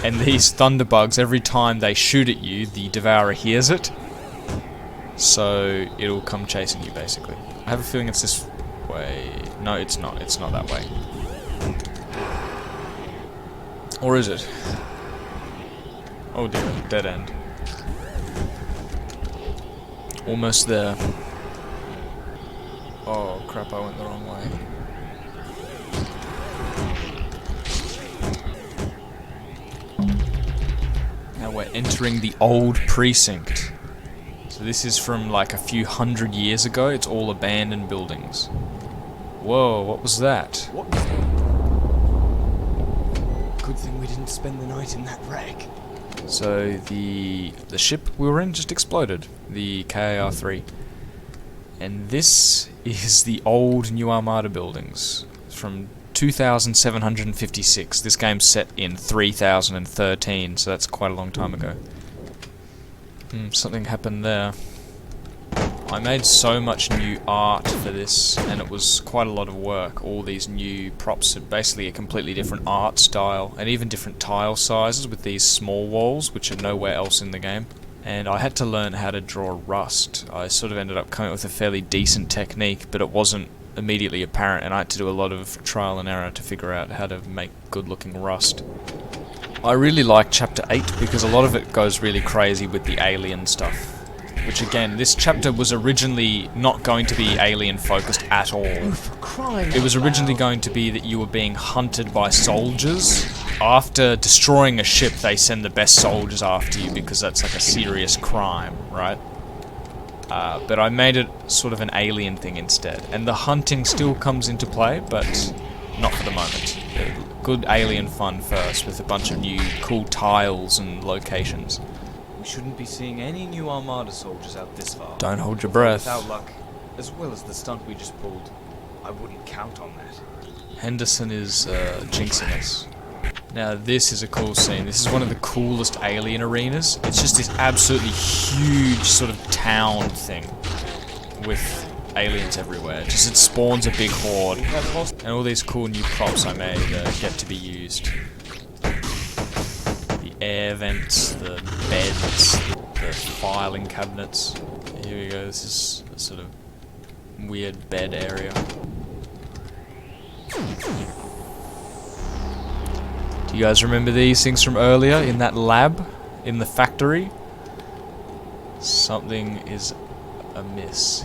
And these thunderbugs, every time they shoot at you, the Devourer hears it. So it'll come chasing you basically. I have a feeling it's this way. No, it's not. It's not that way. Or is it? Oh dear, dead end. Almost there. Oh crap, I went the wrong way. Now we're entering the old precinct. So this is from like a few hundred years ago. It's all abandoned buildings. Whoa, what was that? What? Good thing we didn't spend the night in that wreck. So the ship we were in just exploded, the KAR-3. And this is the old New Armada buildings from 2756. This game's set in 3013, so that's quite a long time ago. Something happened there. I made so much new art for this, and it was quite a lot of work. All these new props are basically a completely different art style, and even different tile sizes with these small walls, which are nowhere else in the game. And I had to learn how to draw rust. I sort of ended up coming up with a fairly decent technique, but it wasn't immediately apparent, and I had to do a lot of trial and error to figure out how to make good-looking rust. I really like Chapter 8 because a lot of it goes really crazy with the alien stuff. Which again, this chapter was originally not going to be alien focused at all. It was originally going to be that you were being hunted by soldiers. After destroying a ship, they send the best soldiers after you because that's like a serious crime, right? But I made it sort of an alien thing instead. And the hunting still comes into play, but not for the moment. Good alien fun first with a bunch of new cool tiles and locations. We shouldn't be seeing any new Armada soldiers out this far. Don't hold your breath. Without luck, as well as the stunt we just pulled, I wouldn't count on that. Henderson is jinxing us. Now this is a cool scene. This is one of the coolest alien arenas. It's just this absolutely huge sort of town thing with aliens everywhere. Just it spawns a big horde. And all these cool new props I made get to be used. Air vents, the beds, the filing cabinets. Here we go, this is a sort of weird bed area. Do you guys remember these things from earlier in that lab, in the factory? Something is amiss.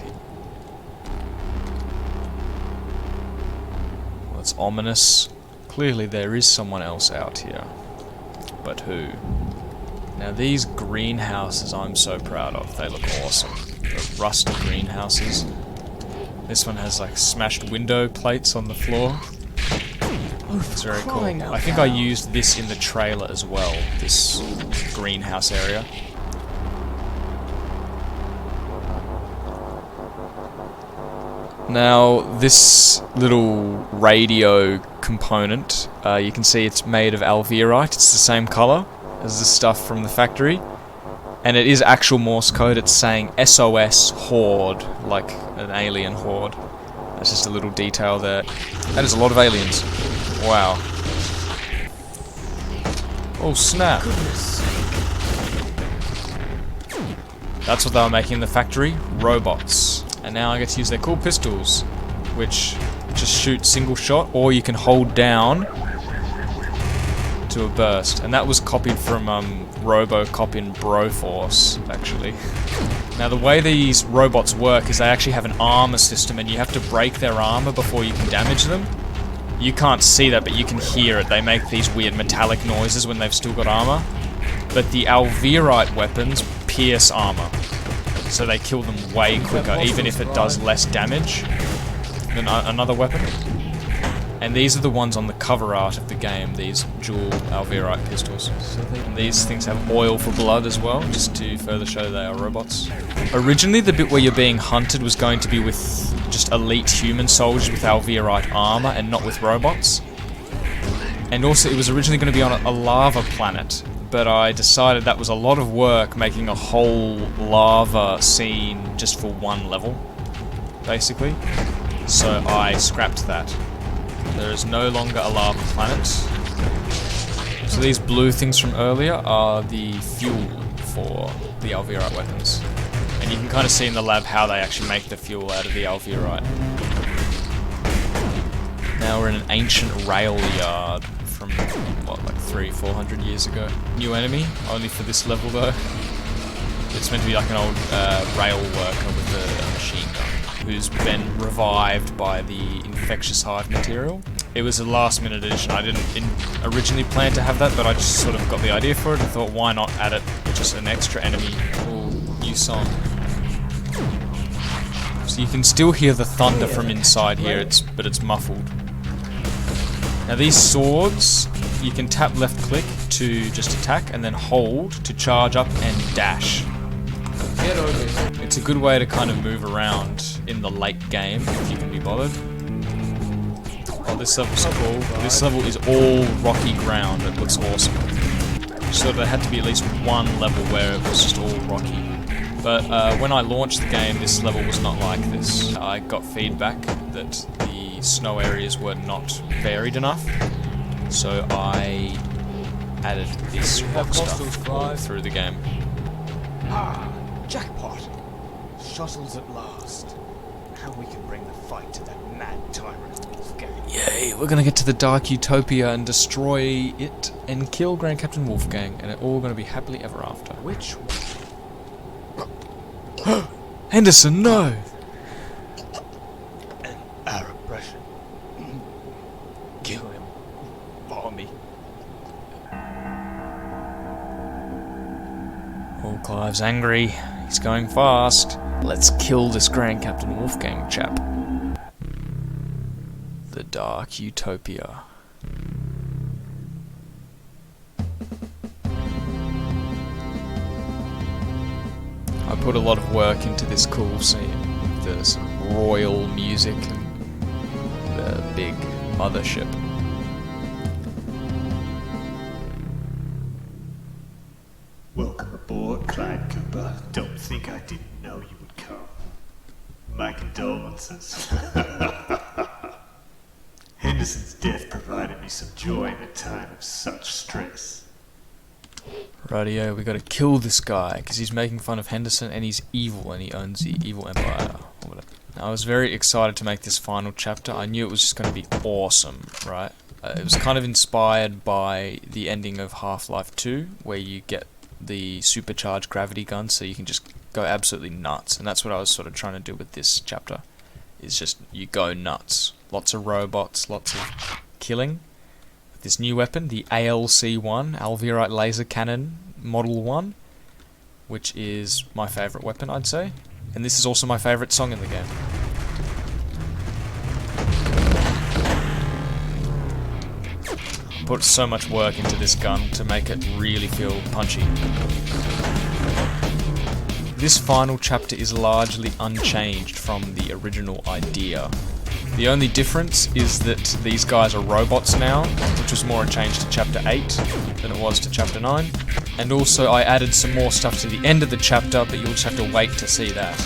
Well, it's ominous. Clearly there is someone else out here. But who? Now these greenhouses I'm so proud of. They look awesome. The rust greenhouses. This one has like smashed window plates on the floor. It's very cool. I think I used this in the trailer as well, this greenhouse area. Now, this little radio component, you can see it's made of alveolite. It's the same color as the stuff from the factory. And it is actual Morse code. It's saying SOS Horde, like an alien horde. That's just a little detail there. That is a lot of aliens. Wow. Oh, snap. That's what they were making in the factory. Robots. And now I get to use their cool pistols, which just shoot single shot, or you can hold down to a burst. And that was copied from RoboCop in Broforce, actually. Now the way these robots work is they actually have an armor system, and you have to break their armor before you can damage them. You can't see that, but you can hear it. They make these weird metallic noises when they've still got armor. But the alveolite weapons pierce armor, so they kill them way quicker, even if it does less damage than another weapon. And these are the ones on the cover art of the game, these dual alveolite pistols. And these things have oil for blood as well, just to further show they are robots. Originally, the bit where you're being hunted was going to be with just elite human soldiers with alveolite armor and not with robots. And also, it was originally going to be on a lava planet, but I decided that was a lot of work making a whole lava scene just for one level, basically. So I scrapped that. There is no longer a lava planet. So these blue things from earlier are the fuel for the alveolite weapons. And you can kind of see in the lab how they actually make the fuel out of the alveolite. Now we're in an ancient rail yard from, what, like 300-400 years ago. New enemy, only for this level though. It's meant to be like an old rail worker with a machine gun, who's been revived by the infectious hive material. It was a last minute addition. I didn't originally plan to have that, but I just sort of got the idea for it and thought, why not add it? Just an extra enemy. Ooh, new song. So So you can still hear the thunder from inside here, but it's muffled. Now these swords, you can tap left click to just attack and then hold to charge up and dash. Get over it. It's a good way to kind of move around in the late game if you can be bothered. Oh, this level's cool. This level is all rocky ground. It looks awesome. So there had to be at least one level where it was just all rocky. But when I launched the game, this level was not like this. I got feedback that the snow areas were not varied enough, so I added this rock stuff all through the game. Ah, jackpot! Shuttles at last. Now we can bring the fight to that mad tyrant Wolfgang. Yay, we're gonna get to the Dark Utopia and destroy it and kill Grand Captain Wolfgang, and it's all gonna be happily ever after. Which one? Henderson, no! An Arab Russian. Kill him. For me. Oh, Clive's angry. He's going fast. Let's kill this Grand Captain Wolfgang chap. The Dark Utopia. I put a lot of work into this cool scene. The sort of royal music and the big mothership. Welcome aboard, Clive Cooper. Don't think I didn't know you would come. My condolences. Henderson's death provided me some joy in a time of such stress. Rightio, we gotta kill this guy, because he's making fun of Henderson and he's evil and he owns the evil empire. Or whatever. I was very excited to make this final chapter. I knew it was just going to be awesome, right? It was kind of inspired by the ending of Half-Life 2, where you get the supercharged gravity gun, so you can just go absolutely nuts. And that's what I was sort of trying to do with this chapter, is just you go nuts. Lots of robots, lots of killing. This new weapon, the ALC-1, Alveolite Laser Cannon Model 1, which is my favourite weapon, I'd say. And this is also my favourite song in the game. Put so much work into this gun to make it really feel punchy. This final chapter is largely unchanged from the original idea. The only difference is that these guys are robots now, which was more a change to chapter 8 than it was to chapter 9. And also I added some more stuff to the end of the chapter, but you'll just have to wait to see that.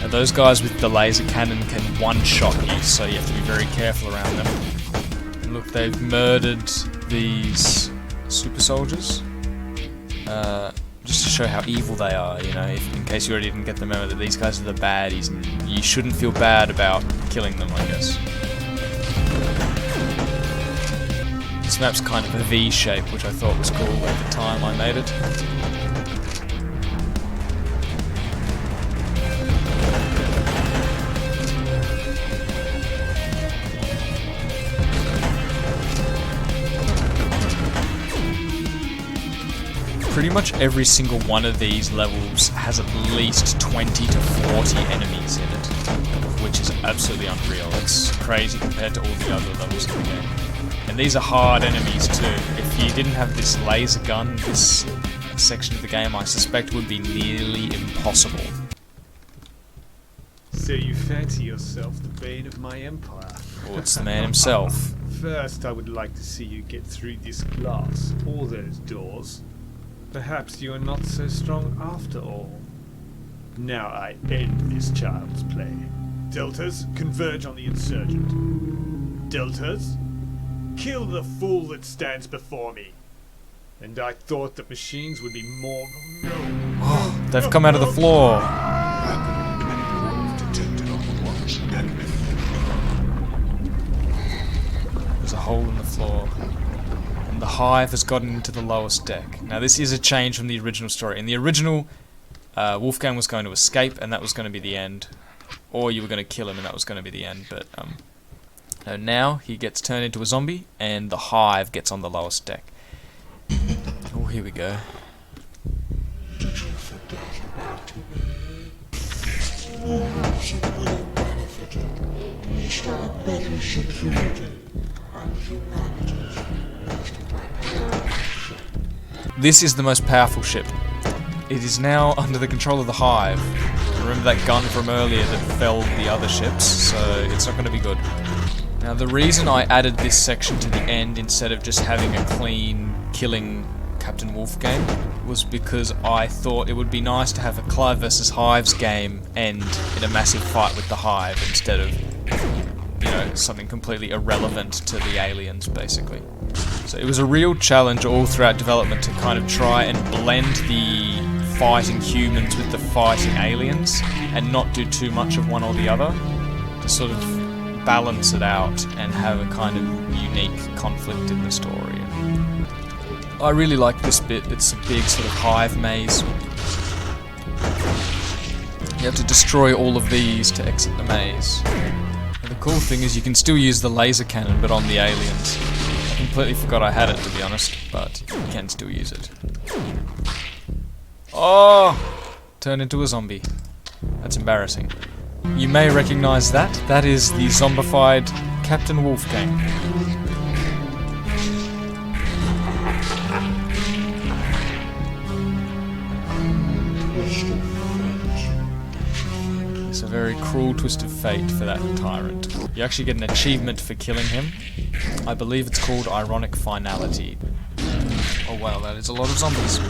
And those guys with the laser cannon can one-shot you, so you have to be very careful around them. And look, they've murdered these super soldiers. Just to show how evil they are, you know, in case you already didn't get the memo that these guys are the baddies, and you shouldn't feel bad about killing them, I guess. This map's kind of a V shape, which I thought was cool at the time I made it. Pretty much every single one of these levels has at least 20 to 40 enemies in it, which is absolutely unreal. It's crazy compared to all the other levels in the game. And these are hard enemies too. If you didn't have this laser gun, this section of the game I suspect would be nearly impossible. So you fancy yourself the bane of my empire? Well, it's the man himself. First, I would like to see you get through this glass, or those doors. Perhaps you are not so strong after all. Now I end this child's play. Deltas, converge on the insurgent. Deltas, kill the fool that stands before me. And I thought that machines would be more... No! They've come out of the floor! There's a hole in the floor. The Hive has gotten into the lowest deck. Now this is a change from the original story. In the original, Wolfgang was going to escape and that was going to be the end. Or you were going to kill him and that was going to be the end. But now he gets turned into a zombie and the Hive gets on the lowest deck. Oh, here we go. Oh. This is the most powerful ship. It is now under the control of the Hive. Remember that gun from earlier that felled the other ships, so it's not going to be good. Now the reason I added this section to the end instead of just having a clean killing Captain Wolf game was because I thought it would be nice to have a Clive vs Hives game end in a massive fight with the Hive instead of, you know, something completely irrelevant to the aliens, basically. So it was a real challenge all throughout development to kind of try and blend the fighting humans with the fighting aliens and not do too much of one or the other, to sort of balance it out and have a kind of unique conflict in the story. I really like this bit. It's a big sort of hive maze. You have to destroy all of these to exit the maze. And the cool thing is you can still use the laser cannon, but on the aliens. I completely forgot I had it, to be honest, but you can still use it. Oh! Turned into a zombie. That's embarrassing. You may recognize that. That is the zombified Captain Wolfgang. It's a very cruel twist of fate for that tyrant. You actually get an achievement for killing him. I believe it's called Ironic Finality. Oh wow, that is a lot of zombies.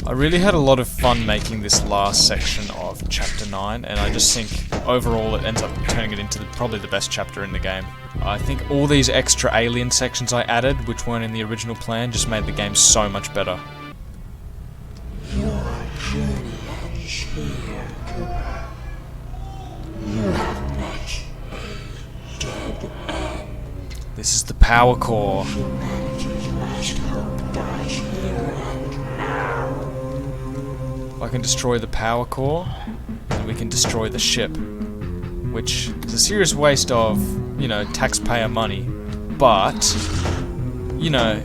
I really had a lot of fun making this last section of Chapter 9, and I just think overall it ends up turning it into probably the best chapter in the game. I think all these extra alien sections I added, which weren't in the original plan, just made the game so much better. Your journey ends here, Cooper. You have met a dead end. This is the power core. Humanity's last hope dies here and now. I can destroy the power core, and we can destroy the ship, which is a serious waste of, you know, taxpayer money, but, you know,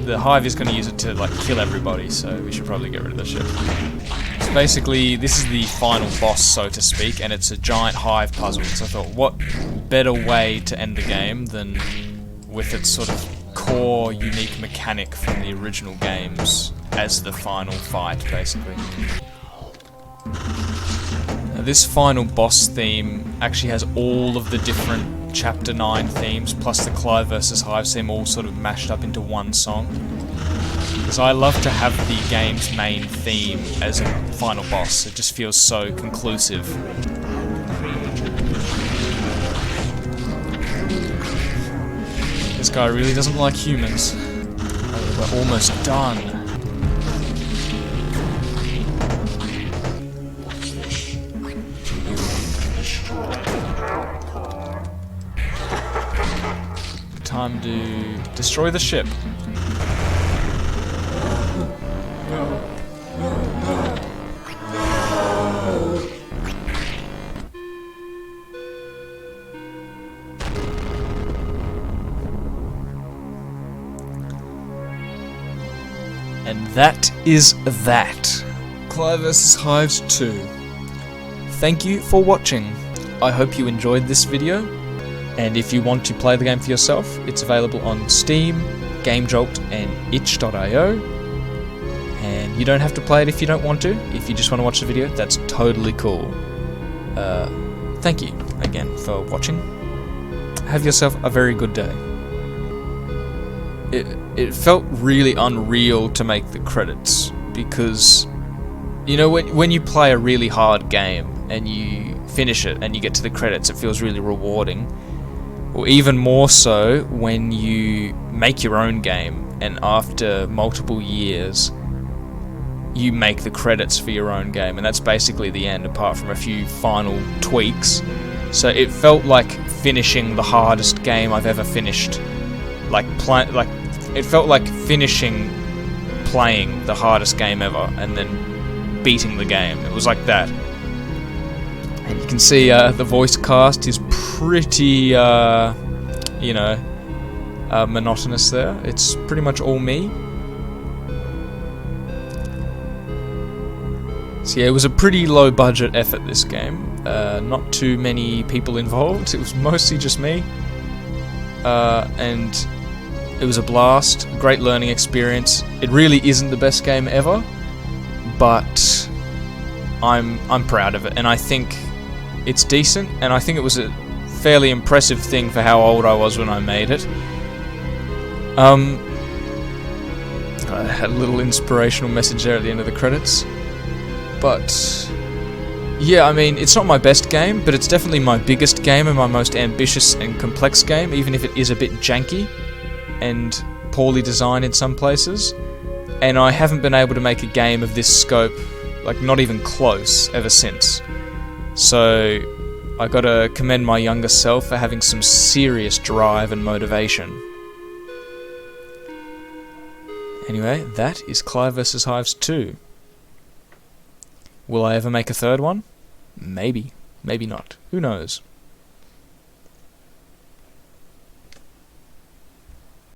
the Hive is going to use it to, like, kill everybody, so we should probably get rid of the ship. So basically, this is the final boss, so to speak, and it's a giant Hive puzzle, so I thought, what better way to end the game than with its sort of core, unique mechanic from the original games as the final fight, basically. Now, this final boss theme actually has all of the different Chapter 9 themes, plus the Clive vs Hives theme, all sort of mashed up into one song. Because I love to have the game's main theme as a final boss. It just feels so conclusive. This guy really doesn't like humans. We're almost done. Time to destroy the ship. And that is that. Clive vs Hives 2. Thank you for watching. I hope you enjoyed this video. And if you want to play the game for yourself, it's available on Steam, GameJolt, and itch.io. And you don't have to play it if you don't want to. If you just want to watch the video, that's totally cool. Thank you again for watching. Have yourself a very good day. It felt really unreal to make the credits because, you know, when you play a really hard game and you finish it and you get to the credits, it feels really rewarding. Or even more so when you make your own game and after multiple years you make the credits for your own game, and that's basically the end apart from a few final tweaks. So it felt like finishing the hardest game I've ever finished. It felt like finishing playing the hardest game ever and then beating the game. It was like that. And you can see the voice cast is pretty, monotonous there. It's pretty much all me. So yeah, it was a pretty low budget effort, this game. Not too many people involved, it was mostly just me. And it was a blast, great learning experience. It really isn't the best game ever, but I'm proud of it, and I think it's decent, and I think it was a fairly impressive thing for how old I was when I made it. I had a little inspirational message there at the end of the credits. But yeah, I mean, it's not my best game, but it's definitely my biggest game and my most ambitious and complex game, even if it is a bit janky and poorly designed in some places. And I haven't been able to make a game of this scope, like not even close, ever since. So I gotta commend my younger self for having some serious drive and motivation. Anyway, that is Clive vs. Hives 2. Will I ever make a third one? Maybe. Maybe not. Who knows?